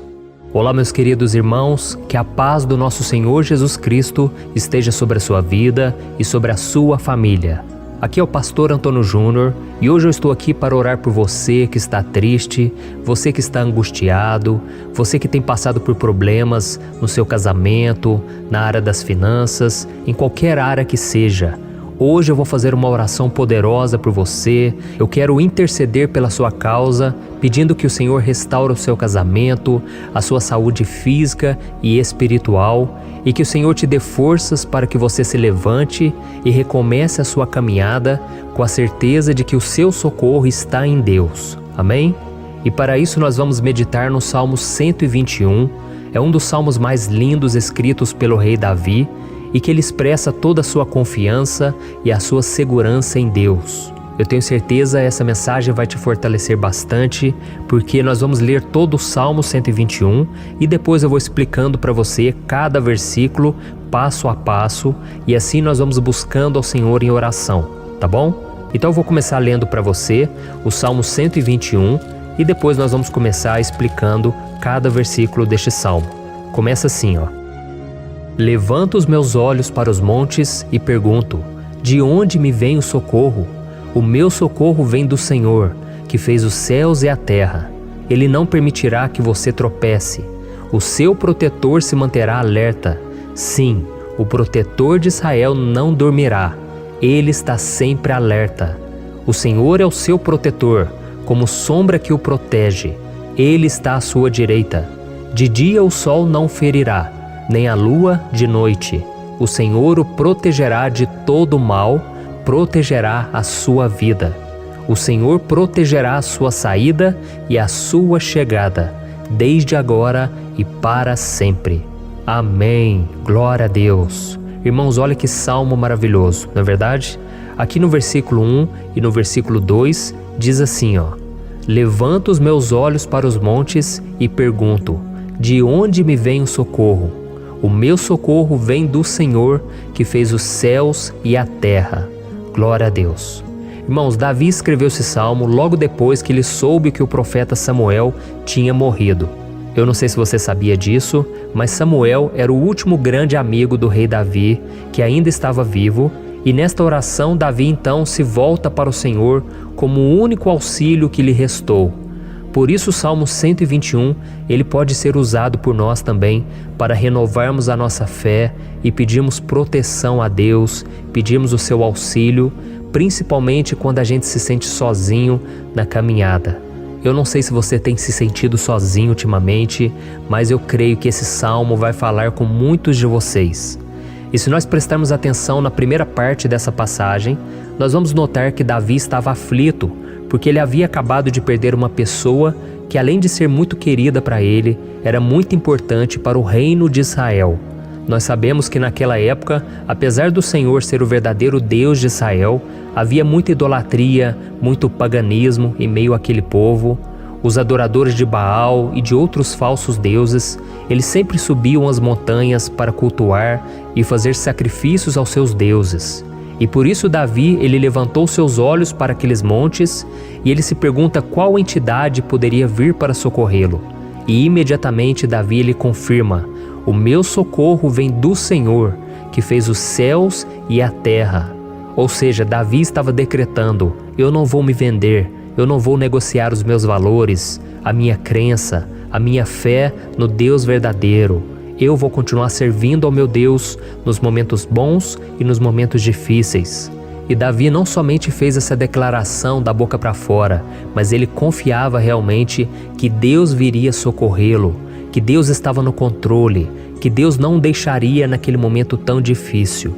Olá, meus queridos irmãos, que a paz do nosso Senhor Jesus Cristo esteja sobre a sua vida e sobre a sua família. Aqui é o pastor Antônio Júnior e hoje eu estou aqui para orar por você que está triste, você que está angustiado, você que tem passado por problemas no seu casamento, na área das finanças, em qualquer área que seja. Hoje eu vou fazer uma oração poderosa por você. Eu quero interceder pela sua causa, pedindo que o Senhor restaure o seu casamento, a sua saúde física e espiritual, e que o Senhor te dê forças para que você se levante e recomece a sua caminhada com a certeza de que o seu socorro está em Deus. Amém? E para isso nós vamos meditar no Salmo 121. É um dos salmos mais lindos escritos pelo rei Davi, e que ele expressa toda a sua confiança e a sua segurança em Deus. Eu tenho certeza essa mensagem vai te fortalecer bastante, porque nós vamos ler todo o Salmo 121 e depois eu vou explicando para você cada versículo, passo a passo, e assim nós vamos buscando ao Senhor em oração, tá bom? Então eu vou começar lendo para você o Salmo 121 e depois nós vamos começar explicando cada versículo deste salmo. Começa assim, ó. Levanto os meus olhos para os montes e pergunto: de onde me vem o socorro? O meu socorro vem do Senhor, que fez os céus e a terra. Ele não permitirá que você tropece. O seu protetor se manterá alerta. Sim, o protetor de Israel não dormirá. Ele está sempre alerta. O Senhor é o seu protetor, como sombra que o protege. Ele está à sua direita. De dia o sol não ferirá, nem a lua de noite. O Senhor o protegerá de todo mal, protegerá a sua vida. O Senhor protegerá a sua saída e a sua chegada, desde agora e para sempre. Amém. Glória a Deus. Irmãos, olha que salmo maravilhoso, não é verdade? Aqui no versículo 1 e no versículo 2 diz assim, Levanto os meus olhos para os montes e pergunto, de onde me vem o socorro? O meu socorro vem do Senhor, que fez os céus e a terra. Glória a Deus. Irmãos, Davi escreveu esse salmo logo depois que ele soube que o profeta Samuel tinha morrido. Eu não sei se você sabia disso, mas Samuel era o último grande amigo do rei Davi, que ainda estava vivo, e nesta oração Davi então se volta para o Senhor como o único auxílio que lhe restou. Por isso o Salmo 121, ele pode ser usado por nós também para renovarmos a nossa fé e pedirmos proteção a Deus, pedirmos o seu auxílio, principalmente quando a gente se sente sozinho na caminhada. Eu não sei se você tem se sentido sozinho ultimamente, mas eu creio que esse salmo vai falar com muitos de vocês. E se nós prestarmos atenção na primeira parte dessa passagem, nós vamos notar que Davi estava aflito, porque ele havia acabado de perder uma pessoa que, além de ser muito querida para ele, era muito importante para o reino de Israel. Nós sabemos que naquela época, apesar do Senhor ser o verdadeiro Deus de Israel, havia muita idolatria, muito paganismo em meio àquele povo. Os adoradores de Baal e de outros falsos deuses, eles sempre subiam as montanhas para cultuar e fazer sacrifícios aos seus deuses. E por isso Davi, ele levantou seus olhos para aqueles montes e ele se pergunta qual entidade poderia vir para socorrê-lo. E imediatamente Davi ele confirma: o meu socorro vem do Senhor, que fez os céus e a terra. Ou seja, Davi estava decretando: eu não vou me vender, eu não vou negociar os meus valores, a minha crença, a minha fé no Deus verdadeiro. Eu vou continuar servindo ao meu Deus nos momentos bons e nos momentos difíceis. E Davi não somente fez essa declaração da boca para fora, mas ele confiava realmente que Deus viria socorrê-lo, que Deus estava no controle, que Deus não o deixaria naquele momento tão difícil.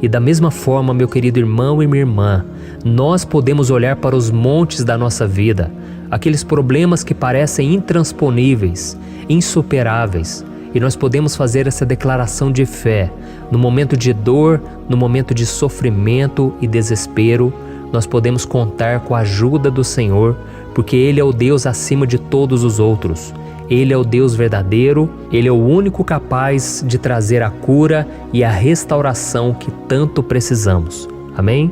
E da mesma forma, meu querido irmão e minha irmã, nós podemos olhar para os montes da nossa vida, aqueles problemas que parecem intransponíveis, insuperáveis, e nós podemos fazer essa declaração de fé. No momento de dor, no momento de sofrimento e desespero, nós podemos contar com a ajuda do Senhor, porque Ele é o Deus acima de todos os outros. Ele é o Deus verdadeiro, Ele é o único capaz de trazer a cura e a restauração que tanto precisamos. Amém?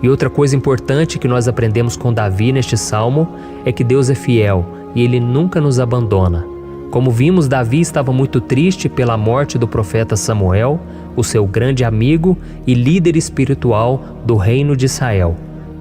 E outra coisa importante que nós aprendemos com Davi neste salmo é que Deus é fiel e Ele nunca nos abandona. Como vimos, Davi estava muito triste pela morte do profeta Samuel, o seu grande amigo e líder espiritual do reino de Israel.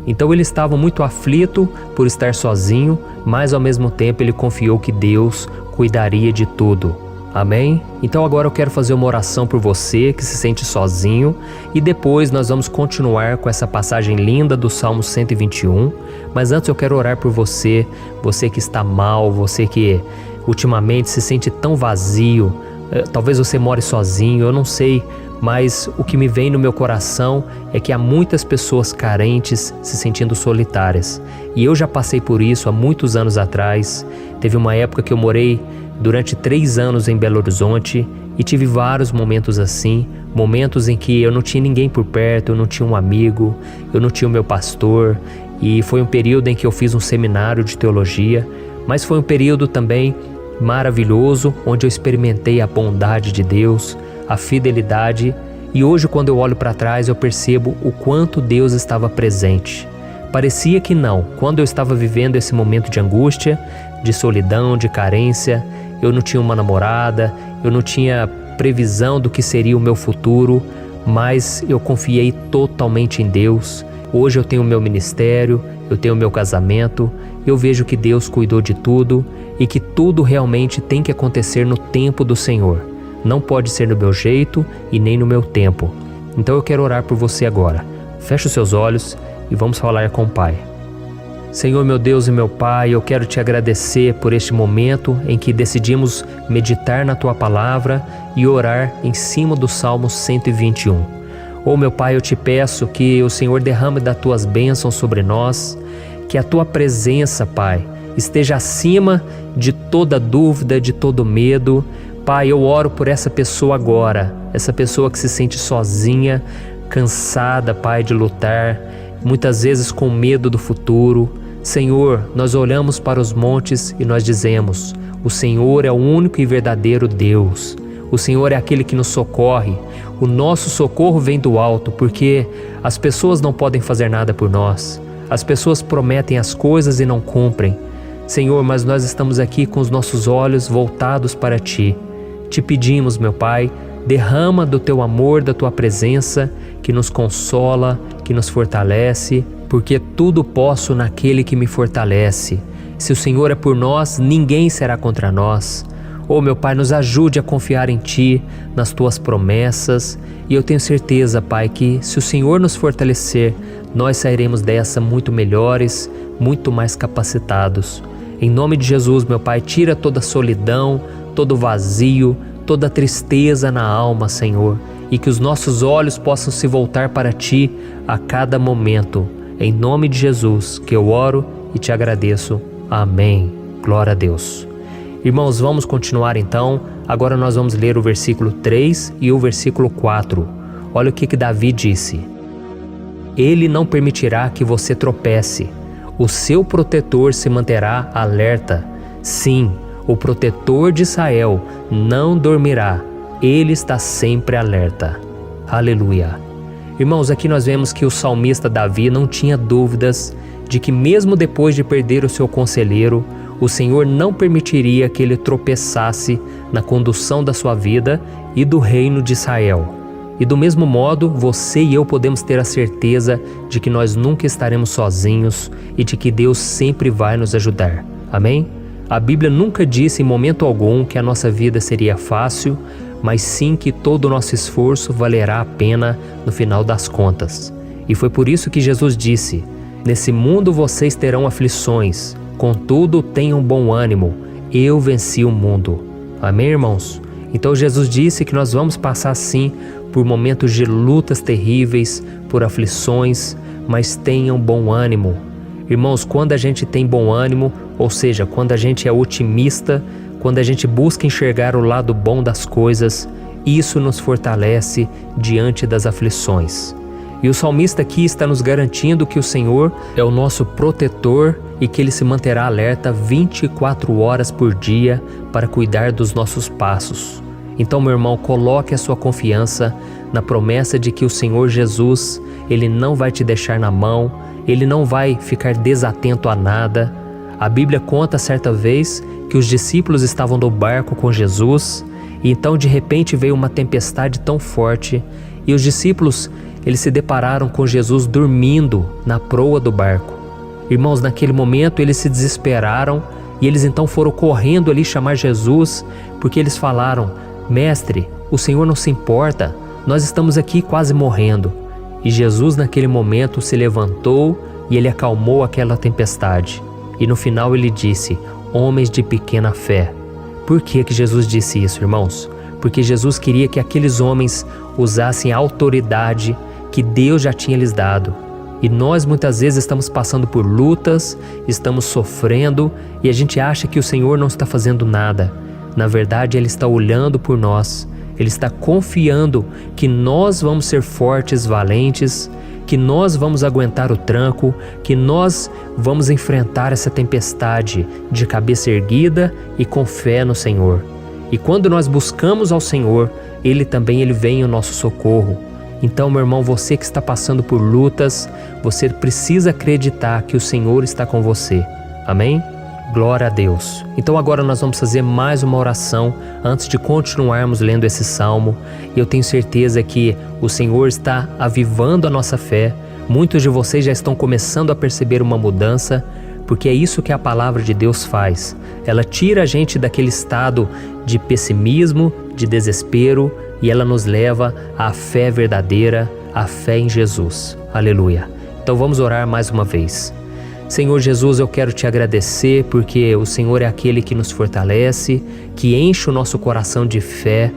Então ele estava muito aflito por estar sozinho, mas ao mesmo tempo ele confiou que Deus cuidaria de tudo. Amém? Então agora eu quero fazer uma oração por você que se sente sozinho e depois nós vamos continuar com essa passagem linda do Salmo 121. Mas antes eu quero orar por você, você que está mal, você que ultimamente se sente tão vazio, talvez você more sozinho, eu não sei, mas o que me vem no meu coração é que há muitas pessoas carentes se sentindo solitárias. E eu já passei por isso há muitos anos atrás. Teve uma época que eu morei durante 3 anos em Belo Horizonte e tive vários momentos assim, momentos em que eu não tinha ninguém por perto, eu não tinha um amigo, eu não tinha o meu pastor, e foi um período em que eu fiz um seminário de teologia, mas foi um período também maravilhoso, onde eu experimentei a bondade de Deus, a fidelidade, e hoje quando eu olho para trás eu percebo o quanto Deus estava presente. Parecia que não, quando eu estava vivendo esse momento de angústia, de solidão, de carência, eu não tinha uma namorada, eu não tinha previsão do que seria o meu futuro, mas eu confiei totalmente em Deus. Hoje eu tenho o meu ministério, eu tenho o meu casamento, eu vejo que Deus cuidou de tudo e que tudo realmente tem que acontecer no tempo do Senhor. Não pode ser no meu jeito e nem no meu tempo. Então eu quero orar por você agora. Feche os seus olhos e vamos falar com o Pai. Senhor, meu Deus e meu Pai, eu quero te agradecer por este momento em que decidimos meditar na Tua Palavra e orar em cima do Salmo 121. Oh, meu Pai, eu te peço que o Senhor derrame das Tuas bênçãos sobre nós, que a Tua presença, Pai, esteja acima de toda dúvida, de todo medo. Pai, eu oro por essa pessoa agora, essa pessoa que se sente sozinha, cansada, Pai, de lutar, muitas vezes com medo do futuro. Senhor, nós olhamos para os montes e nós dizemos: o Senhor é o único e verdadeiro Deus. O Senhor é aquele que nos socorre. O nosso socorro vem do alto, porque as pessoas não podem fazer nada por nós. As pessoas prometem as coisas e não cumprem. Senhor, mas nós estamos aqui com os nossos olhos voltados para Ti. Te pedimos, meu Pai, derrama do Teu amor, da Tua presença, que nos consola, que nos fortalece, porque tudo posso naquele que me fortalece. Se o Senhor é por nós, ninguém será contra nós. Oh, meu Pai, nos ajude a confiar em Ti, nas Tuas promessas, e eu tenho certeza, Pai, que se o Senhor nos fortalecer, nós sairemos dessa muito melhores, muito mais capacitados. Em nome de Jesus, meu Pai, tira toda a solidão, todo o vazio, toda a tristeza na alma, Senhor, e que os nossos olhos possam se voltar para Ti a cada momento. Em nome de Jesus que eu oro e te agradeço. Amém. Glória a Deus. Irmãos, vamos continuar então. Agora nós vamos ler o versículo 3 e o versículo 4. Olha o que Davi disse: Ele não permitirá que você tropece. O seu protetor se manterá alerta. Sim, o protetor de Israel não dormirá. Ele está sempre alerta. Aleluia. Irmãos, aqui nós vemos que o salmista Davi não tinha dúvidas de que mesmo depois de perder o seu conselheiro, o Senhor não permitiria que ele tropeçasse na condução da sua vida e do reino de Israel. E do mesmo modo, você e eu podemos ter a certeza de que nós nunca estaremos sozinhos e de que Deus sempre vai nos ajudar. Amém? A Bíblia nunca disse em momento algum que a nossa vida seria fácil, mas sim que todo o nosso esforço valerá a pena no final das contas. E foi por isso que Jesus disse: Nesse mundo vocês terão aflições, contudo tenham bom ânimo, eu venci o mundo. Amém, irmãos? Então Jesus disse que nós vamos passar sim por momentos de lutas terríveis, por aflições, mas tenham bom ânimo. Irmãos, quando a gente tem bom ânimo, ou seja, quando a gente é otimista, quando a gente busca enxergar o lado bom das coisas, isso nos fortalece diante das aflições. E o salmista aqui está nos garantindo que o Senhor é o nosso protetor e que Ele se manterá alerta 24 horas por dia para cuidar dos nossos passos. Então, meu irmão, coloque a sua confiança na promessa de que o Senhor Jesus, Ele não vai te deixar na mão, Ele não vai ficar desatento a nada. A Bíblia conta certa vez que os discípulos estavam no barco com Jesus e então de repente veio uma tempestade tão forte e os discípulos eles se depararam com Jesus dormindo na proa do barco. Irmãos, naquele momento eles se desesperaram e eles então foram correndo ali chamar Jesus, porque eles falaram: Mestre, o Senhor não se importa, nós estamos aqui quase morrendo. E Jesus naquele momento se levantou e Ele acalmou aquela tempestade. E no final Ele disse: Homens de pequena fé. Por que Jesus disse isso, irmãos? Porque Jesus queria que aqueles homens usassem a autoridade que Deus já tinha lhes dado. E nós muitas vezes estamos passando por lutas, estamos sofrendo e a gente acha que o Senhor não está fazendo nada. Na verdade, Ele está olhando por nós. Ele está confiando que nós vamos ser fortes, valentes, que nós vamos aguentar o tranco, que nós vamos enfrentar essa tempestade de cabeça erguida e com fé no Senhor. E quando nós buscamos ao Senhor, Ele vem ao nosso socorro. Então, meu irmão, você que está passando por lutas, você precisa acreditar que o Senhor está com você. Amém? Glória a Deus. Então agora nós vamos fazer mais uma oração antes de continuarmos lendo esse salmo. E eu tenho certeza que o Senhor está avivando a nossa fé. Muitos de vocês já estão começando a perceber uma mudança, porque é isso que a palavra de Deus faz. Ela tira a gente daquele estado de pessimismo, de desespero, e ela nos leva à fé verdadeira, à fé em Jesus. Aleluia. Então vamos orar mais uma vez. Senhor Jesus, eu quero te agradecer porque o Senhor é aquele que nos fortalece, que enche o nosso coração de fé.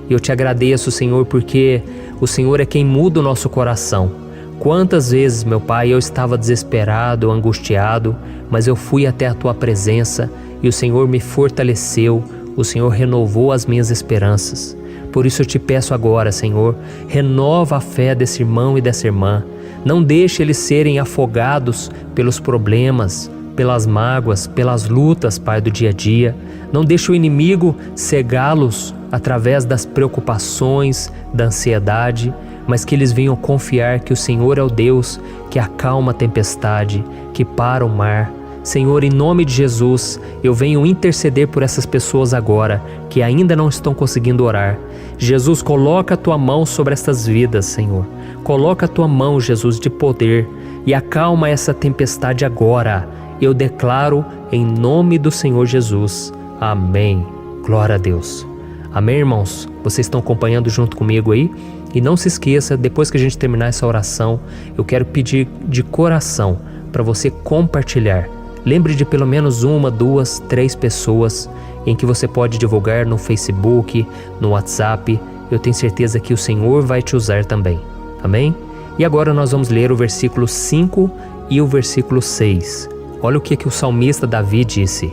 Eu te agradeço, Senhor, porque o Senhor é quem muda o nosso coração. Quantas vezes, meu Pai, eu estava desesperado, angustiado, mas eu fui até a Tua presença e o Senhor me fortaleceu, o Senhor renovou as minhas esperanças. Por isso eu te peço agora, Senhor, renova a fé desse irmão e dessa irmã. Não deixe eles serem afogados pelos problemas, pelas mágoas, pelas lutas, Pai, do dia a dia. Não deixe o inimigo cegá-los através das preocupações, da ansiedade, mas que eles venham confiar que o Senhor é o Deus que acalma a tempestade, que para o mar. Senhor, em nome de Jesus, eu venho interceder por essas pessoas agora que ainda não estão conseguindo orar. Jesus, coloca a Tua mão sobre estas vidas, Senhor. Coloca a Tua mão, Jesus, de poder e acalma essa tempestade agora. Eu declaro em nome do Senhor Jesus. Amém. Glória a Deus. Amém, irmãos? Vocês estão acompanhando junto comigo aí? E não se esqueça, depois que a gente terminar essa oração, eu quero pedir de coração para você compartilhar. Lembre de pelo menos 1, 2, 3 pessoas em que você pode divulgar no Facebook, no WhatsApp. Eu tenho certeza que o Senhor vai te usar também. Amém? E agora nós vamos ler o versículo 5 e o versículo 6. Olha o que o salmista Davi disse.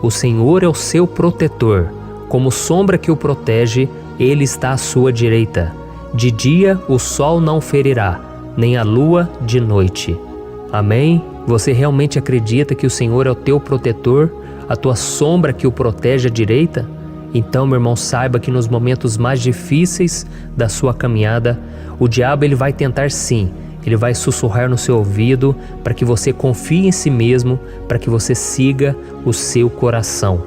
O Senhor é o seu protetor, como sombra que o protege, Ele está à sua direita. De dia o sol não ferirá, nem a lua de noite. Amém? Você realmente acredita que o Senhor é o teu protetor, a tua sombra que o protege à direita? Então, meu irmão, saiba que nos momentos mais difíceis da sua caminhada, o diabo ele vai tentar sim, ele vai sussurrar no seu ouvido para que você confie em si mesmo, para que você siga o seu coração.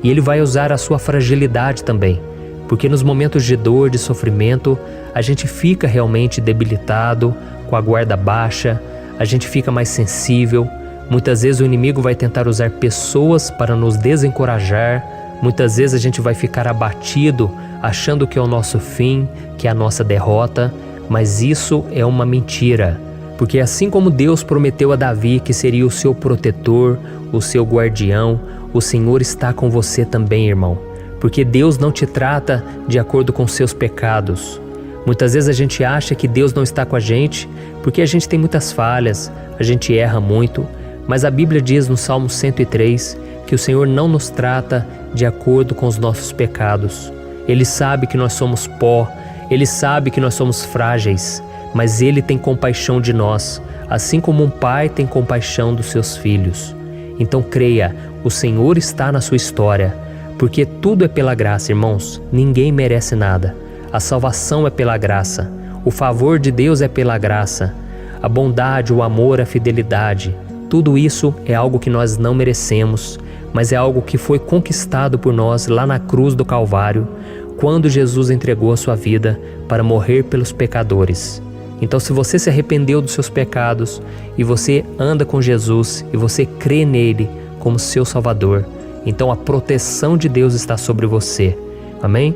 E ele vai usar a sua fragilidade também, porque nos momentos de dor, de sofrimento, a gente fica realmente debilitado, com a guarda baixa, a gente fica mais sensível. Muitas vezes o inimigo vai tentar usar pessoas para nos desencorajar. Muitas vezes a gente vai ficar abatido, achando que é o nosso fim, que é a nossa derrota. Mas isso é uma mentira. Porque assim como Deus prometeu a Davi que seria o seu protetor, o seu guardião, o Senhor está com você também, irmão. Porque Deus não te trata de acordo com seus pecados. Muitas vezes a gente acha que Deus não está com a gente porque a gente tem muitas falhas, a gente erra muito, mas a Bíblia diz no Salmo 103 que o Senhor não nos trata de acordo com os nossos pecados. Ele sabe que nós somos pó, Ele sabe que nós somos frágeis, mas Ele tem compaixão de nós, assim como um pai tem compaixão dos seus filhos. Então creia, o Senhor está na sua história, porque tudo é pela graça, irmãos, ninguém merece nada. A salvação é pela graça, o favor de Deus é pela graça, a bondade, o amor, a fidelidade, tudo isso é algo que nós não merecemos, mas é algo que foi conquistado por nós lá na cruz do Calvário, quando Jesus entregou a sua vida para morrer pelos pecadores. Então, se você se arrependeu dos seus pecados e você anda com Jesus e você crê nele como seu Salvador, então a proteção de Deus está sobre você. Amém?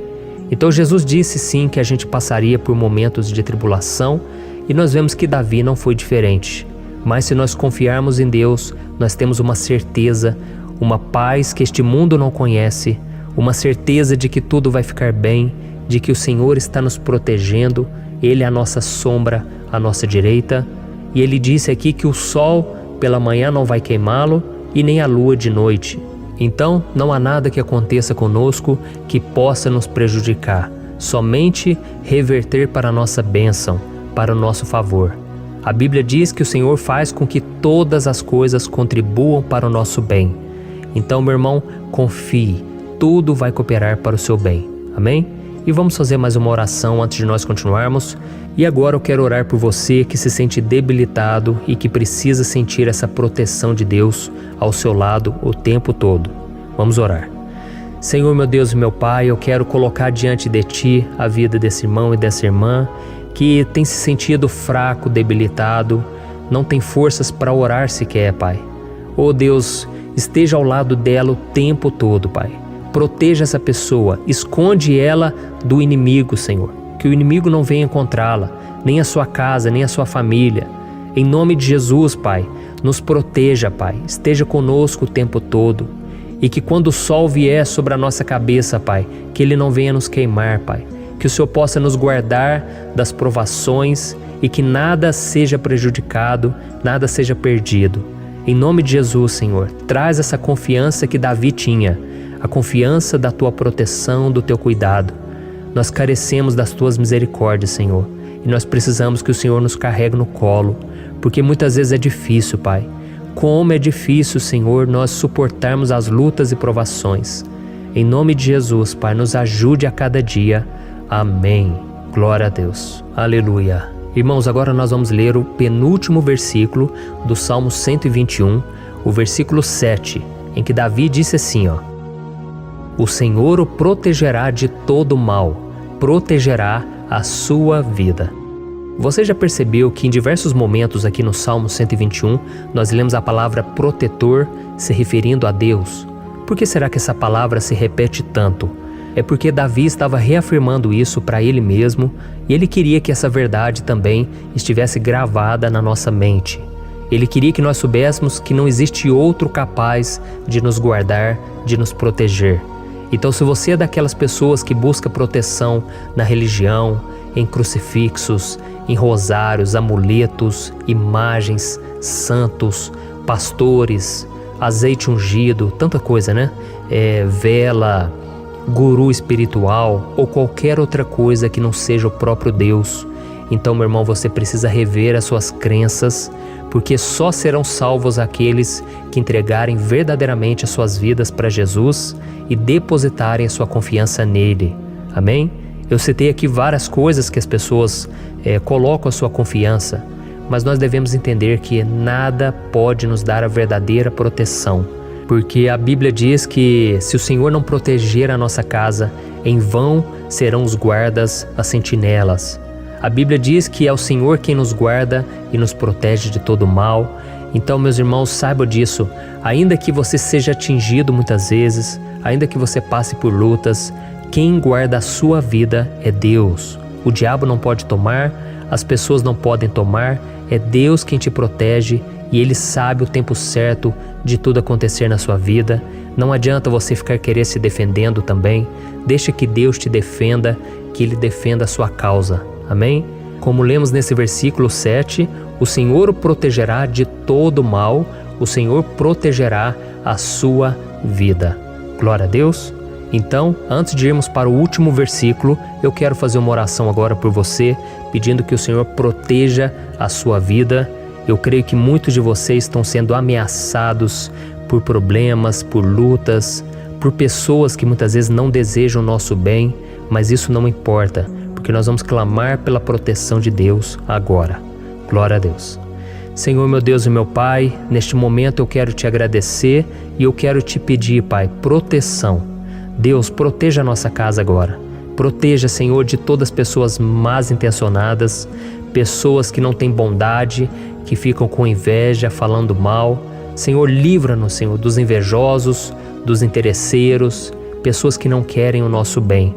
Então Jesus disse sim que a gente passaria por momentos de tribulação e nós vemos que Davi não foi diferente. Mas se nós confiarmos em Deus, nós temos uma certeza, uma paz que este mundo não conhece, uma certeza de que tudo vai ficar bem, de que o Senhor está nos protegendo, Ele é a nossa sombra, a nossa direita. E Ele disse aqui que o sol pela manhã não vai queimá-lo e nem a lua de noite. Então, não há nada que aconteça conosco que possa nos prejudicar, somente reverter para a nossa bênção, para o nosso favor. A Bíblia diz que o Senhor faz com que todas as coisas contribuam para o nosso bem. Então, meu irmão, confie, tudo vai cooperar para o seu bem. Amém? E vamos fazer mais uma oração antes de nós continuarmos. E agora eu quero orar por você que se sente debilitado e que precisa sentir essa proteção de Deus ao seu lado o tempo todo. Vamos orar. Senhor, meu Deus e meu Pai, eu quero colocar diante de Ti a vida desse irmão e dessa irmã que tem se sentido fraco, debilitado, não tem forças para orar sequer, Pai. Oh Deus, esteja ao lado dela o tempo todo, Pai. Proteja essa pessoa, esconde ela do inimigo, Senhor. Que o inimigo não venha encontrá-la, nem a sua casa, nem a sua família. Em nome de Jesus, Pai, nos proteja, Pai. Esteja conosco o tempo todo. E que quando o sol vier sobre a nossa cabeça, Pai, que ele não venha nos queimar, Pai. Que o Senhor possa nos guardar das provações e que nada seja prejudicado, nada seja perdido. Em nome de Jesus, Senhor, traz essa confiança que Davi tinha, a confiança da Tua proteção, do Teu cuidado. Nós carecemos das Tuas misericórdias, Senhor, e nós precisamos que o Senhor nos carregue no colo, porque muitas vezes é difícil, Pai. Como é difícil, Senhor, nós suportarmos as lutas e provações. Em nome de Jesus, Pai, nos ajude a cada dia. Amém. Glória a Deus. Aleluia. Irmãos, agora nós vamos ler o penúltimo versículo do Salmo 121, o versículo 7, em que Davi disse assim, O Senhor o protegerá de todo mal, protegerá a sua vida. Você já percebeu que em diversos momentos aqui no Salmo 121, nós lemos a palavra protetor se referindo a Deus? Por que será que essa palavra se repete tanto? É porque Davi estava reafirmando isso para ele mesmo e ele queria que essa verdade também estivesse gravada na nossa mente. Ele queria que nós soubéssemos que não existe outro capaz de nos guardar, de nos proteger. Então, se você é daquelas pessoas que busca proteção na religião, em crucifixos, em rosários, amuletos, imagens, santos, pastores, azeite ungido, tanta coisa, né? Vela, guru espiritual ou qualquer outra coisa que não seja o próprio Deus. Então, meu irmão, você precisa rever as suas crenças, porque só serão salvos aqueles que entregarem verdadeiramente as suas vidas para Jesus e depositarem a sua confiança nele. Amém? Eu citei aqui várias coisas que as pessoas colocam a sua confiança, mas nós devemos entender que nada pode nos dar a verdadeira proteção. Porque a Bíblia diz que se o Senhor não proteger a nossa casa, em vão serão os guardas, as sentinelas. A Bíblia diz que é o Senhor quem nos guarda e nos protege de todo mal. Então, meus irmãos, saibam disso. Ainda que você seja atingido muitas vezes, ainda que você passe por lutas, quem guarda a sua vida é Deus. O diabo não pode tomar, as pessoas não podem tomar, é Deus quem te protege e Ele sabe o tempo certo de tudo acontecer na sua vida. Não adianta você ficar querer se defendendo também. Deixa que Deus te defenda, que Ele defenda a sua causa. Amém? Como lemos nesse versículo 7, o Senhor o protegerá de todo mal, o Senhor protegerá a sua vida. Glória a Deus. Então, antes de irmos para o último versículo, eu quero fazer uma oração agora por você, pedindo que o Senhor proteja a sua vida. Eu creio que muitos de vocês estão sendo ameaçados por problemas, por lutas, por pessoas que muitas vezes não desejam o nosso bem, mas isso não importa, porque nós vamos clamar pela proteção de Deus agora. Glória a Deus. Senhor, meu Deus e meu Pai, neste momento eu quero te agradecer e eu quero te pedir, Pai, proteção. Deus, proteja a nossa casa agora. Proteja, Senhor, de todas as pessoas mal intencionadas, pessoas que não têm bondade, que ficam com inveja, falando mal. Senhor, livra-nos, Senhor, dos invejosos, dos interesseiros, pessoas que não querem o nosso bem.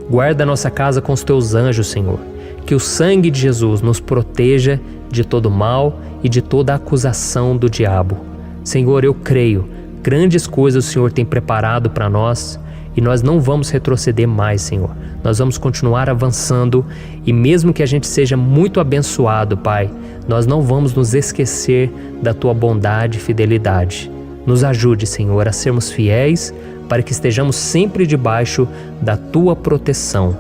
Guarda a nossa casa com os teus anjos, Senhor. Que o sangue de Jesus nos proteja de todo mal e de toda acusação do diabo. Senhor, eu creio, grandes coisas o Senhor tem preparado para nós e nós não vamos retroceder mais, Senhor. Nós vamos continuar avançando e mesmo que a gente seja muito abençoado, Pai, nós não vamos nos esquecer da Tua bondade e fidelidade. Nos ajude, Senhor, a sermos fiéis para que estejamos sempre debaixo da Tua proteção.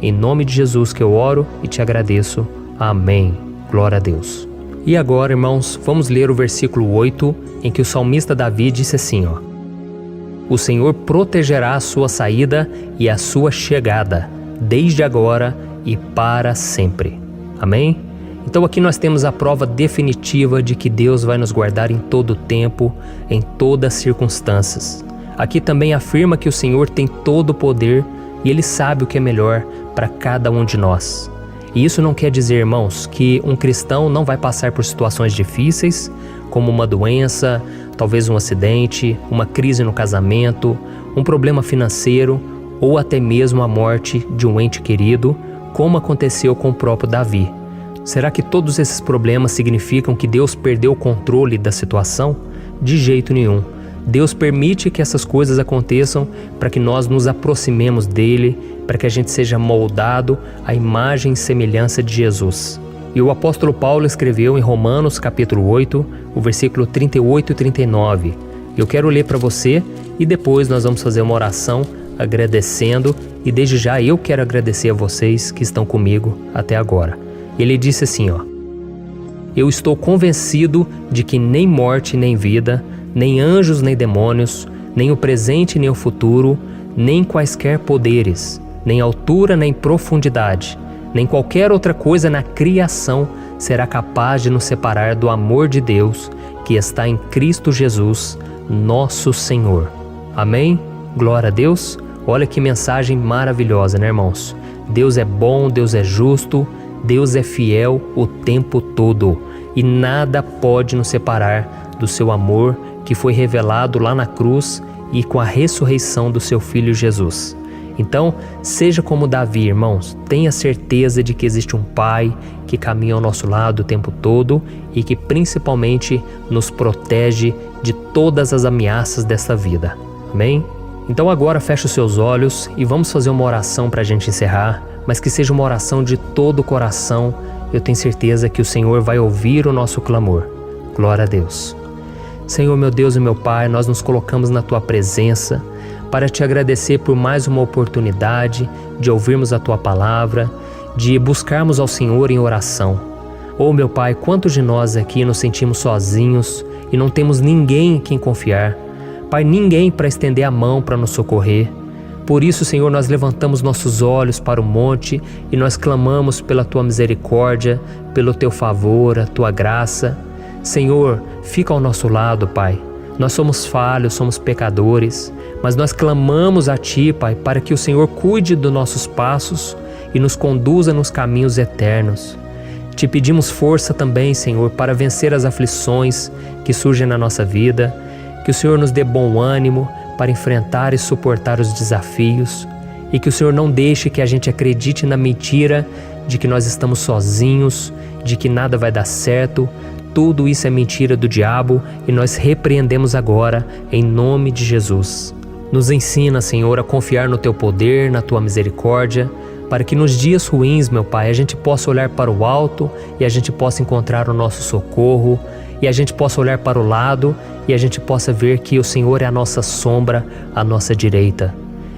Em nome de Jesus que eu oro e te agradeço. Amém. Glória a Deus. E agora, irmãos, vamos ler o versículo 8, em que o salmista Davi disse assim, O Senhor protegerá a sua saída e a sua chegada, desde agora e para sempre. Amém? Então aqui nós temos a prova definitiva de que Deus vai nos guardar em todo o tempo, em todas as circunstâncias. Aqui também afirma que o Senhor tem todo o poder e Ele sabe o que é melhor para cada um de nós. E isso não quer dizer, irmãos, que um cristão não vai passar por situações difíceis, como uma doença, talvez um acidente, uma crise no casamento, um problema financeiro ou até mesmo a morte de um ente querido, como aconteceu com o próprio Davi. Será que todos esses problemas significam que Deus perdeu o controle da situação? De jeito nenhum. Deus permite que essas coisas aconteçam para que nós nos aproximemos dele, para que a gente seja moldado à imagem e semelhança de Jesus. E o apóstolo Paulo escreveu em Romanos capítulo 8, o versículo 38 e 39. Eu quero ler para você e depois nós vamos fazer uma oração agradecendo, e desde já eu quero agradecer a vocês que estão comigo até agora. Ele disse assim, ó: Eu estou convencido de que nem morte nem vida, nem anjos nem demônios, nem o presente nem o futuro, nem quaisquer poderes, nem altura nem profundidade, nem qualquer outra coisa na criação será capaz de nos separar do amor de Deus que está em Cristo Jesus, nosso Senhor. Amém? Glória a Deus. Olha que mensagem maravilhosa, né, irmãos? Deus é bom, Deus é justo, Deus é fiel o tempo todo e nada pode nos separar do seu amor que foi revelado lá na cruz e com a ressurreição do seu Filho Jesus. Então, seja como Davi, irmãos, tenha certeza de que existe um Pai que caminha ao nosso lado o tempo todo e que principalmente nos protege de todas as ameaças desta vida. Amém? Então agora feche os seus olhos e vamos fazer uma oração para a gente encerrar, mas que seja uma oração de todo o coração. Eu tenho certeza que o Senhor vai ouvir o nosso clamor. Glória a Deus. Senhor, meu Deus e meu Pai, nós nos colocamos na Tua presença para Te agradecer por mais uma oportunidade de ouvirmos a Tua palavra, de buscarmos ao Senhor em oração. Oh, meu Pai, quantos de nós aqui nos sentimos sozinhos e não temos ninguém em quem confiar. Pai, ninguém para estender a mão para nos socorrer. Por isso, Senhor, nós levantamos nossos olhos para o monte e nós clamamos pela Tua misericórdia, pelo Teu favor, a Tua graça. Senhor, fica ao nosso lado, Pai. Nós somos falhos, somos pecadores, mas nós clamamos a Ti, Pai, para que o Senhor cuide dos nossos passos e nos conduza nos caminhos eternos. Te pedimos força também, Senhor, para vencer as aflições que surgem na nossa vida, que o Senhor nos dê bom ânimo para enfrentar e suportar os desafios e que o Senhor não deixe que a gente acredite na mentira de que nós estamos sozinhos, de que nada vai dar certo. Tudo isso é mentira do diabo e nós repreendemos agora em nome de Jesus. Nos ensina, Senhor, a confiar no Teu poder, na Tua misericórdia, para que nos dias ruins, meu Pai, a gente possa olhar para o alto e a gente possa encontrar o nosso socorro, e a gente possa olhar para o lado e a gente possa ver que o Senhor é a nossa sombra, a nossa direita.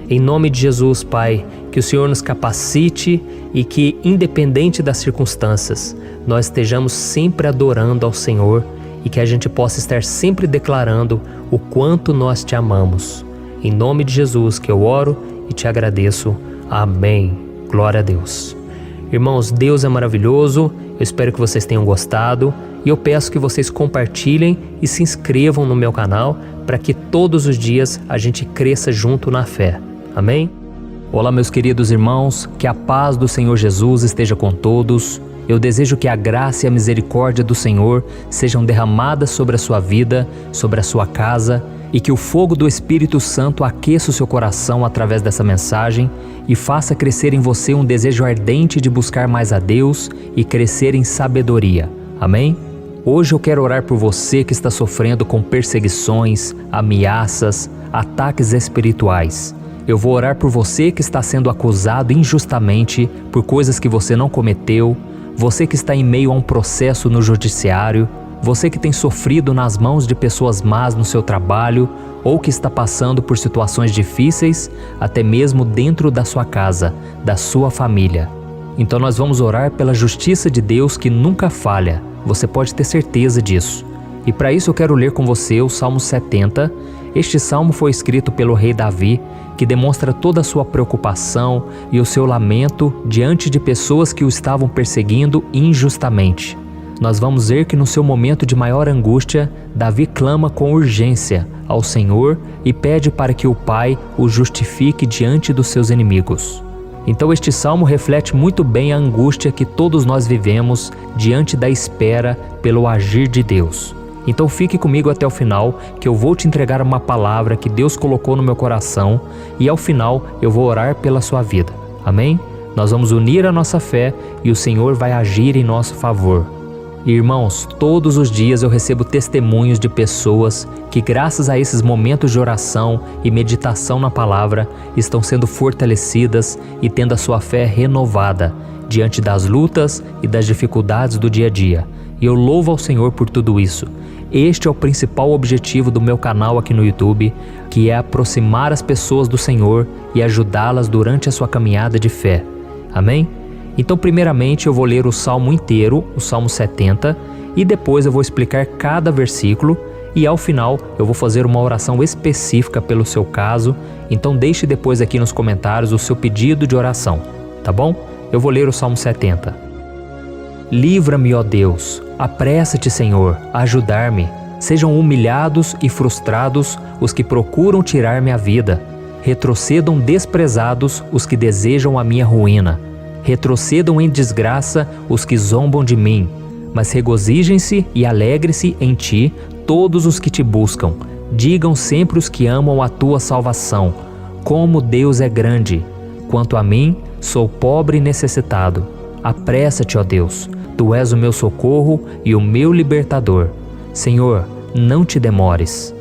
Em nome de Jesus, Pai, que o Senhor nos capacite e que, independente das circunstâncias, nós estejamos sempre adorando ao Senhor e que a gente possa estar sempre declarando o quanto nós Te amamos. Em nome de Jesus que eu oro e Te agradeço. Amém. Glória a Deus. Irmãos, Deus é maravilhoso. Eu espero que vocês tenham gostado e eu peço que vocês compartilhem e se inscrevam no meu canal para que todos os dias a gente cresça junto na fé. Amém? Olá, meus queridos irmãos, que a paz do Senhor Jesus esteja com todos. Eu desejo que a graça e a misericórdia do Senhor sejam derramadas sobre a sua vida, sobre a sua casa, e que o fogo do Espírito Santo aqueça o seu coração através dessa mensagem e faça crescer em você um desejo ardente de buscar mais a Deus e crescer em sabedoria. Amém? Hoje eu quero orar por você que está sofrendo com perseguições, ameaças, ataques espirituais. Eu vou orar por você que está sendo acusado injustamente por coisas que você não cometeu, você que está em meio a um processo no judiciário, você que tem sofrido nas mãos de pessoas más no seu trabalho ou que está passando por situações difíceis, até mesmo dentro da sua casa, da sua família. Então nós vamos orar pela justiça de Deus que nunca falha, você pode ter certeza disso. E para isso eu quero ler com você o Salmo 70. Este salmo foi escrito pelo rei Davi, que demonstra toda a sua preocupação e o seu lamento diante de pessoas que o estavam perseguindo injustamente. Nós vamos ver que no seu momento de maior angústia, Davi clama com urgência ao Senhor e pede para que o Pai o justifique diante dos seus inimigos. Então este salmo reflete muito bem a angústia que todos nós vivemos diante da espera pelo agir de Deus. Então fique comigo até o final, que eu vou te entregar uma palavra que Deus colocou no meu coração e ao final eu vou orar pela sua vida. Amém? Nós vamos unir a nossa fé e o Senhor vai agir em nosso favor. Irmãos, todos os dias eu recebo testemunhos de pessoas que, graças a esses momentos de oração e meditação na palavra, estão sendo fortalecidas e tendo a sua fé renovada. diante das lutas e das dificuldades do dia a dia. E eu louvo ao Senhor por tudo isso. Este é o principal objetivo do meu canal aqui no YouTube, que é aproximar as pessoas do Senhor e ajudá-las durante a sua caminhada de fé. Amém? Então, primeiramente, eu vou ler o Salmo inteiro, o Salmo 70, e depois eu vou explicar cada versículo, e ao final eu vou fazer uma oração específica pelo seu caso. Então deixe depois aqui nos comentários o seu pedido de oração, tá bom? Eu vou ler o Salmo 70. Livra-me, ó Deus, apressa-te, Senhor, a ajudar-me. Sejam humilhados e frustrados os que procuram tirar-me a vida. Retrocedam desprezados os que desejam a minha ruína. Retrocedam em desgraça os que zombam de mim. Mas regozijem-se e alegre-se em ti todos os que te buscam. Digam sempre os que amam a tua salvação: como Deus é grande! Quanto a mim, sou pobre e necessitado. Apressa-te, ó Deus, tu és o meu socorro e o meu libertador. Senhor, não te demores.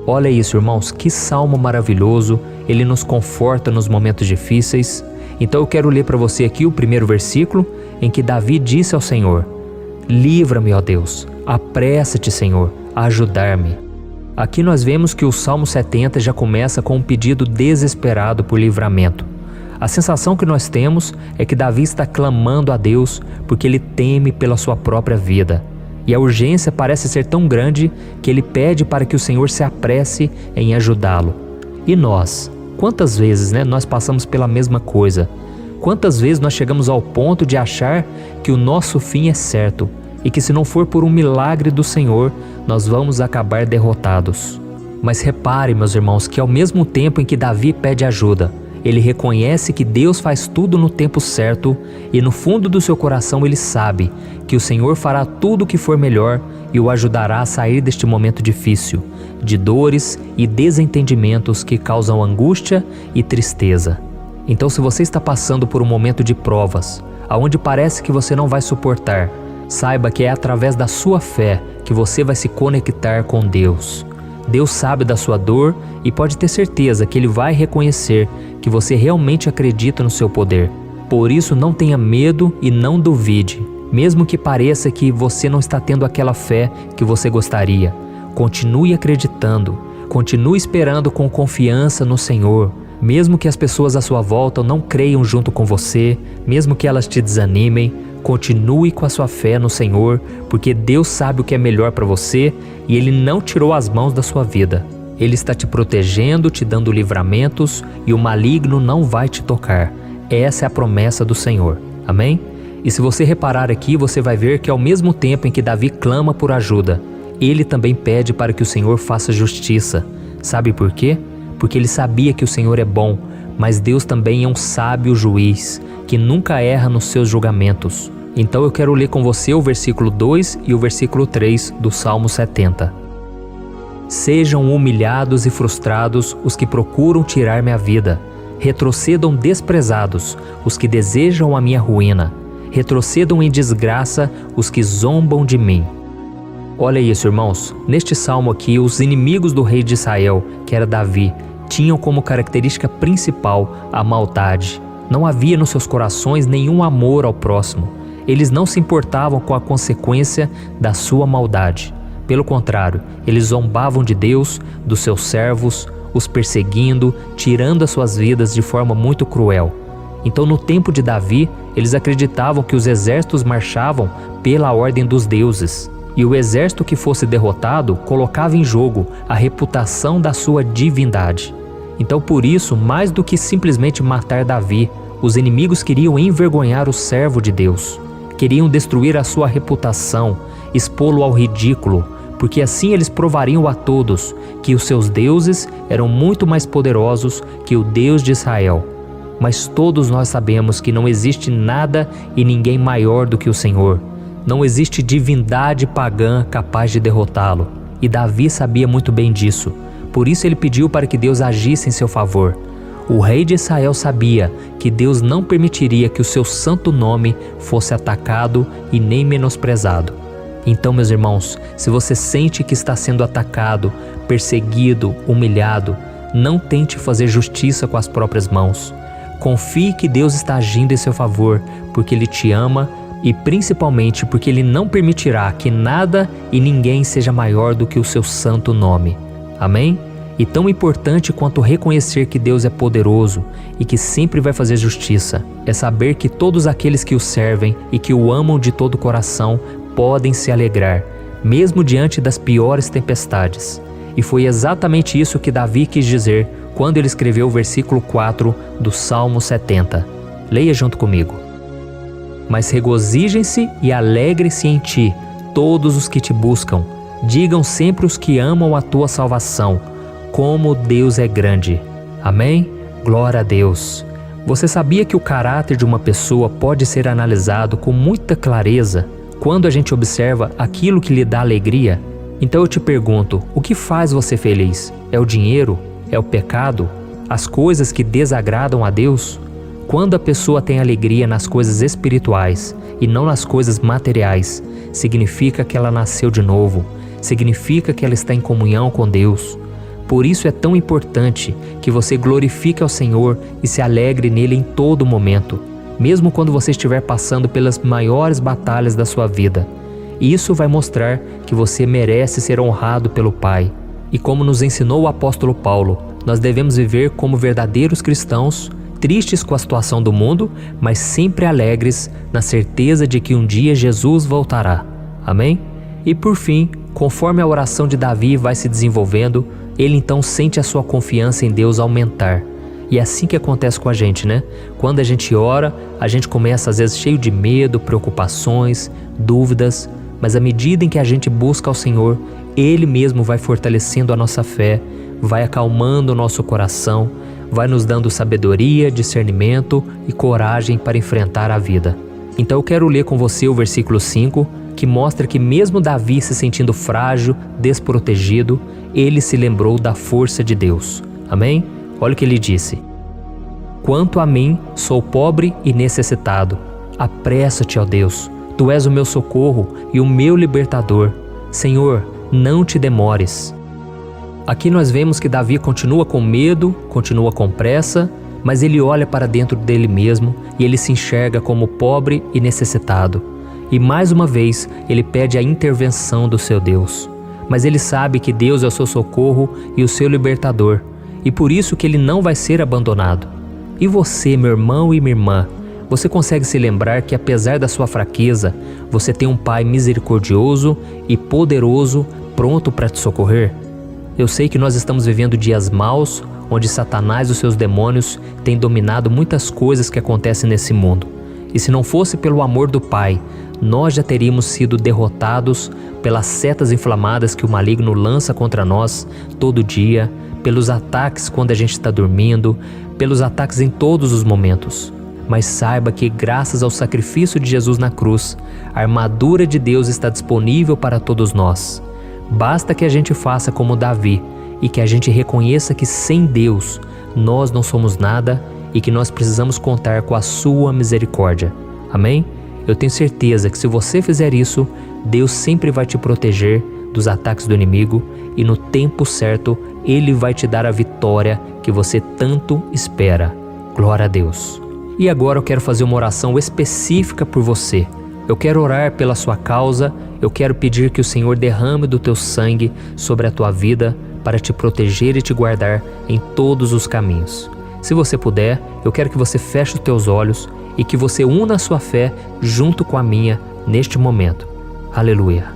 Olha isso, irmãos, que salmo maravilhoso, ele nos conforta nos momentos difíceis. Então eu quero ler para você aqui o primeiro versículo, em que Davi disse ao Senhor: livra-me, ó Deus, apressa-te, Senhor, a ajudar-me. Aqui nós vemos que o Salmo 70 já começa com um pedido desesperado por livramento. A sensação que nós temos é que Davi está clamando a Deus porque ele teme pela sua própria vida. E a urgência parece ser tão grande que ele pede para que o Senhor se apresse em ajudá-lo. E nós? Quantas vezes, nós passamos pela mesma coisa? Quantas vezes nós chegamos ao ponto de achar que o nosso fim é certo e que se não for por um milagre do Senhor, nós vamos acabar derrotados? Mas repare, meus irmãos, que ao mesmo tempo em que Davi pede ajuda, ele reconhece que Deus faz tudo no tempo certo e no fundo do seu coração ele sabe que o Senhor fará tudo o que for melhor e o ajudará a sair deste momento difícil, de dores e desentendimentos que causam angústia e tristeza. Então, se você está passando por um momento de provas, aonde parece que você não vai suportar, saiba que é através da sua fé que você vai se conectar com Deus. Deus sabe da sua dor e pode ter certeza que Ele vai reconhecer que você realmente acredita no seu poder. Por isso, não tenha medo e não duvide, mesmo que pareça que você não está tendo aquela fé que você gostaria. Continue acreditando, continue esperando com confiança no Senhor. Mesmo que as pessoas à sua volta não creiam junto com você, mesmo que elas te desanimem, continue com a sua fé no Senhor, porque Deus sabe o que é melhor para você e Ele não tirou as mãos da sua vida. Ele está te protegendo, te dando livramentos e o maligno não vai te tocar. Essa é a promessa do Senhor. Amém? E se você reparar aqui, você vai ver que ao mesmo tempo em que Davi clama por ajuda, ele também pede para que o Senhor faça justiça. Sabe por quê? Porque ele sabia que o Senhor é bom, mas Deus também é um sábio juiz, que nunca erra nos seus julgamentos. Então eu quero ler com você o versículo 2 e o versículo 3 do Salmo 70. Sejam humilhados e frustrados os que procuram tirar-me a vida. Retrocedam desprezados os que desejam a minha ruína. Retrocedam em desgraça os que zombam de mim. Olha isso, irmãos. Neste salmo aqui, os inimigos do rei de Israel, que era Davi, tinham como característica principal a maldade. Não havia nos seus corações nenhum amor ao próximo. Eles não se importavam com a consequência da sua maldade. Pelo contrário, eles zombavam de Deus, dos seus servos, os perseguindo, tirando as suas vidas de forma muito cruel. Então, no tempo de Davi, eles acreditavam que os exércitos marchavam pela ordem dos deuses. E o exército que fosse derrotado colocava em jogo a reputação da sua divindade. Então, por isso, mais do que simplesmente matar Davi, os inimigos queriam envergonhar o servo de Deus. Queriam destruir a sua reputação, expô-lo ao ridículo, porque assim eles provariam a todos que os seus deuses eram muito mais poderosos que o Deus de Israel. Mas todos nós sabemos que não existe nada e ninguém maior do que o Senhor. Não existe divindade pagã capaz de derrotá-lo. E Davi sabia muito bem disso. Por isso ele pediu para que Deus agisse em seu favor. O rei de Israel sabia que Deus não permitiria que o seu santo nome fosse atacado e nem menosprezado. Então, meus irmãos, se você sente que está sendo atacado, perseguido, humilhado, não tente fazer justiça com as próprias mãos. Confie que Deus está agindo em seu favor, porque Ele te ama e principalmente porque Ele não permitirá que nada e ninguém seja maior do que o seu santo nome. Amém? E tão importante quanto reconhecer que Deus é poderoso e que sempre vai fazer justiça, é saber que todos aqueles que o servem e que o amam de todo o coração podem se alegrar, mesmo diante das piores tempestades. E foi exatamente isso que Davi quis dizer quando ele escreveu o versículo 4 do Salmo 70. Leia junto comigo. Mas regozijem-se e alegrem-se em ti, todos os que te buscam. Digam sempre os que amam a tua salvação, como Deus é grande. Amém? Glória a Deus. Você sabia que o caráter de uma pessoa pode ser analisado com muita clareza quando a gente observa aquilo que lhe dá alegria? Então eu te pergunto, o que faz você feliz? É o dinheiro? É o pecado? As coisas que desagradam a Deus? Quando a pessoa tem alegria nas coisas espirituais e não nas coisas materiais, significa que ela nasceu de novo, significa que ela está em comunhão com Deus. Por isso é tão importante que você glorifique ao Senhor e se alegre nele em todo momento, mesmo quando você estiver passando pelas maiores batalhas da sua vida. Isso vai mostrar que você merece ser honrado pelo Pai. E como nos ensinou o apóstolo Paulo, nós devemos viver como verdadeiros cristãos, tristes com a situação do mundo, mas sempre alegres na certeza de que um dia Jesus voltará. Amém? E por fim, conforme a oração de Davi vai se desenvolvendo, ele então sente a sua confiança em Deus aumentar. E é assim que acontece com a gente, né? Quando a gente ora, a gente começa às vezes cheio de medo, preocupações, dúvidas, mas à medida em que a gente busca ao Senhor, Ele mesmo vai fortalecendo a nossa fé, vai acalmando o nosso coração, vai nos dando sabedoria, discernimento e coragem para enfrentar a vida. Então eu quero ler com você o versículo 5, que mostra que mesmo Davi se sentindo frágil, desprotegido, ele se lembrou da força de Deus. Amém? Olha o que ele disse. Quanto a mim, sou pobre e necessitado. Apressa-te, ó Deus. Tu és o meu socorro e o meu libertador. Senhor, não te demores. Aqui nós vemos que Davi continua com medo, continua com pressa, mas ele olha para dentro dele mesmo e ele se enxerga como pobre e necessitado. E mais uma vez ele pede a intervenção do seu Deus. Mas ele sabe que Deus é o seu socorro e o seu libertador, e por isso que ele não vai ser abandonado. E você, meu irmão e minha irmã, você consegue se lembrar que apesar da sua fraqueza, você tem um Pai misericordioso e poderoso pronto para te socorrer? Eu sei que nós estamos vivendo dias maus, onde Satanás e os seus demônios têm dominado muitas coisas que acontecem nesse mundo. E se não fosse pelo amor do Pai, nós já teríamos sido derrotados pelas setas inflamadas que o maligno lança contra nós todo dia, pelos ataques quando a gente está dormindo, pelos ataques em todos os momentos. Mas saiba que graças ao sacrifício de Jesus na cruz, a armadura de Deus está disponível para todos nós. Basta que a gente faça como Davi e que a gente reconheça que sem Deus nós não somos nada e que nós precisamos contar com a sua misericórdia. Amém? Eu tenho certeza que se você fizer isso, Deus sempre vai te proteger dos ataques do inimigo e no tempo certo Ele vai te dar a vitória que você tanto espera. Glória a Deus. E agora eu quero fazer uma oração específica por você. Eu quero orar pela sua causa, eu quero pedir que o Senhor derrame do teu sangue sobre a tua vida para te proteger e te guardar em todos os caminhos. Se você puder, eu quero que você feche os teus olhos e que você una a sua fé junto com a minha neste momento. Aleluia.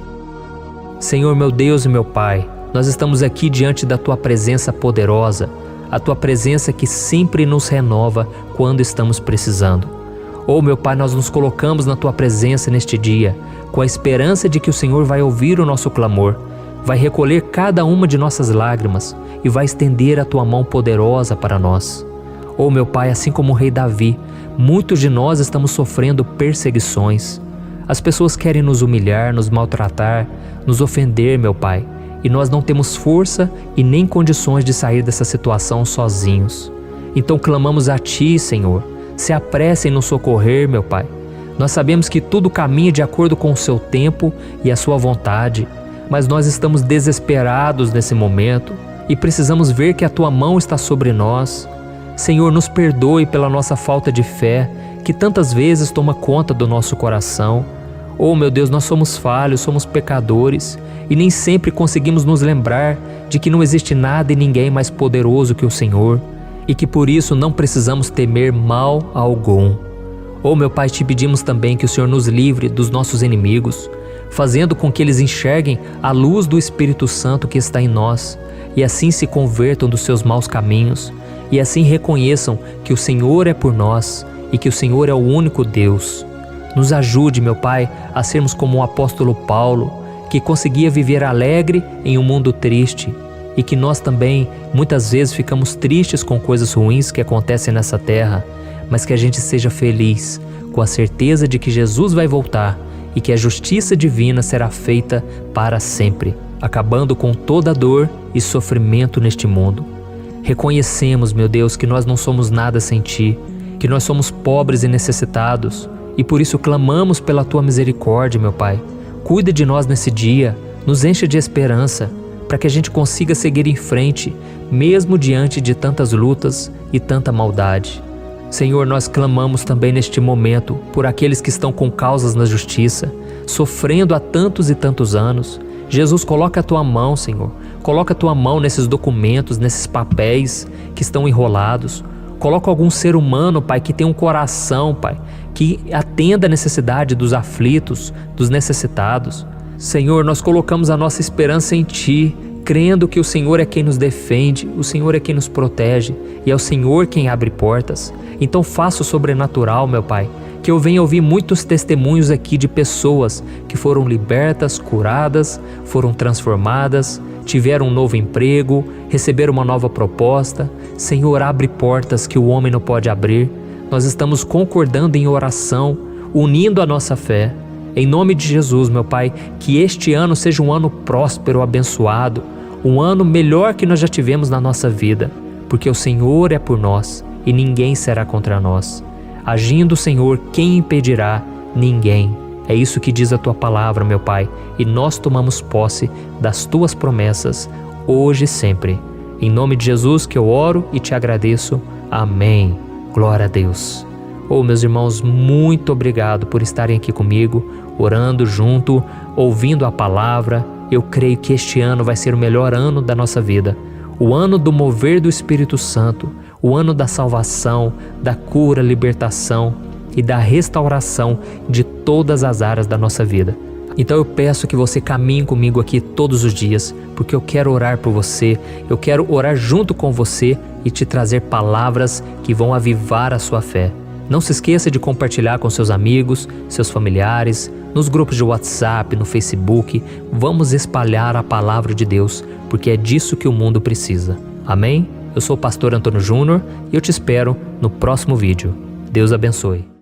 Senhor, meu Deus e meu Pai, nós estamos aqui diante da Tua presença poderosa, a Tua presença que sempre nos renova quando estamos precisando. Oh, meu Pai, nós nos colocamos na Tua presença neste dia, com a esperança de que o Senhor vai ouvir o nosso clamor, vai recolher cada uma de nossas lágrimas e vai estender a Tua mão poderosa para nós. Oh, meu Pai, assim como o rei Davi, muitos de nós estamos sofrendo perseguições. As pessoas querem nos humilhar, nos maltratar, nos ofender, meu Pai, e nós não temos força e nem condições de sair dessa situação sozinhos. Então clamamos a Ti, Senhor, se apresse em nos socorrer, meu Pai. Nós sabemos que tudo caminha de acordo com o Seu tempo e a Sua vontade, mas nós estamos desesperados nesse momento e precisamos ver que a Tua mão está sobre nós. Senhor, nos perdoe pela nossa falta de fé, que tantas vezes toma conta do nosso coração. Oh, meu Deus, nós somos falhos, somos pecadores e nem sempre conseguimos nos lembrar de que não existe nada e ninguém mais poderoso que o Senhor e que por isso não precisamos temer mal algum. Oh, meu Pai, te pedimos também que o Senhor nos livre dos nossos inimigos, fazendo com que eles enxerguem a luz do Espírito Santo que está em nós e assim se convertam dos seus maus caminhos e assim reconheçam que o Senhor é por nós e que o Senhor é o único Deus. Nos ajude, meu Pai, a sermos como o apóstolo Paulo, que conseguia viver alegre em um mundo triste e que nós também muitas vezes ficamos tristes com coisas ruins que acontecem nessa terra, mas que a gente seja feliz com a certeza de que Jesus vai voltar e que a justiça divina será feita para sempre, acabando com toda dor e sofrimento neste mundo. Reconhecemos, meu Deus, que nós não somos nada sem Ti, que nós somos pobres e necessitados, e por isso clamamos pela Tua misericórdia, meu Pai. Cuida de nós nesse dia, nos enche de esperança, para que a gente consiga seguir em frente, mesmo diante de tantas lutas e tanta maldade. Senhor, nós clamamos também neste momento por aqueles que estão com causas na justiça, sofrendo há tantos e tantos anos. Jesus, coloca a Tua mão, Senhor. Coloca a Tua mão nesses documentos, nesses papéis que estão enrolados. Coloca algum ser humano, Pai, que tem um coração, Pai, que atenda a necessidade dos aflitos, dos necessitados. Senhor, nós colocamos a nossa esperança em Ti, crendo que o Senhor é quem nos defende, o Senhor é quem nos protege e é o Senhor quem abre portas. Então faça o sobrenatural, meu Pai, que eu venha ouvir muitos testemunhos aqui de pessoas que foram libertas, curadas, foram transformadas, tiveram um novo emprego, receberam uma nova proposta. Senhor, abre portas que o homem não pode abrir. Nós estamos concordando em oração, unindo a nossa fé. Em nome de Jesus, meu Pai, que este ano seja um ano próspero, abençoado, um ano melhor que nós já tivemos na nossa vida, porque o Senhor é por nós e ninguém será contra nós. Agindo o Senhor, quem impedirá? Ninguém. É isso que diz a Tua palavra, meu Pai, e nós tomamos posse das Tuas promessas, hoje e sempre. Em nome de Jesus que eu oro e te agradeço. Amém. Glória a Deus. Oh, meus irmãos, muito obrigado por estarem aqui comigo, orando junto, ouvindo a palavra. Eu creio que este ano vai ser o melhor ano da nossa vida. O ano do mover do Espírito Santo, o ano da salvação, da cura, libertação e da restauração de todas as áreas da nossa vida. Então eu peço que você caminhe comigo aqui todos os dias, porque eu quero orar por você, eu quero orar junto com você e te trazer palavras que vão avivar a sua fé. Não se esqueça de compartilhar com seus amigos, seus familiares, nos grupos de WhatsApp, no Facebook. Vamos espalhar a palavra de Deus, porque é disso que o mundo precisa. Amém? Eu sou o pastor Antônio Júnior e eu te espero no próximo vídeo. Deus abençoe.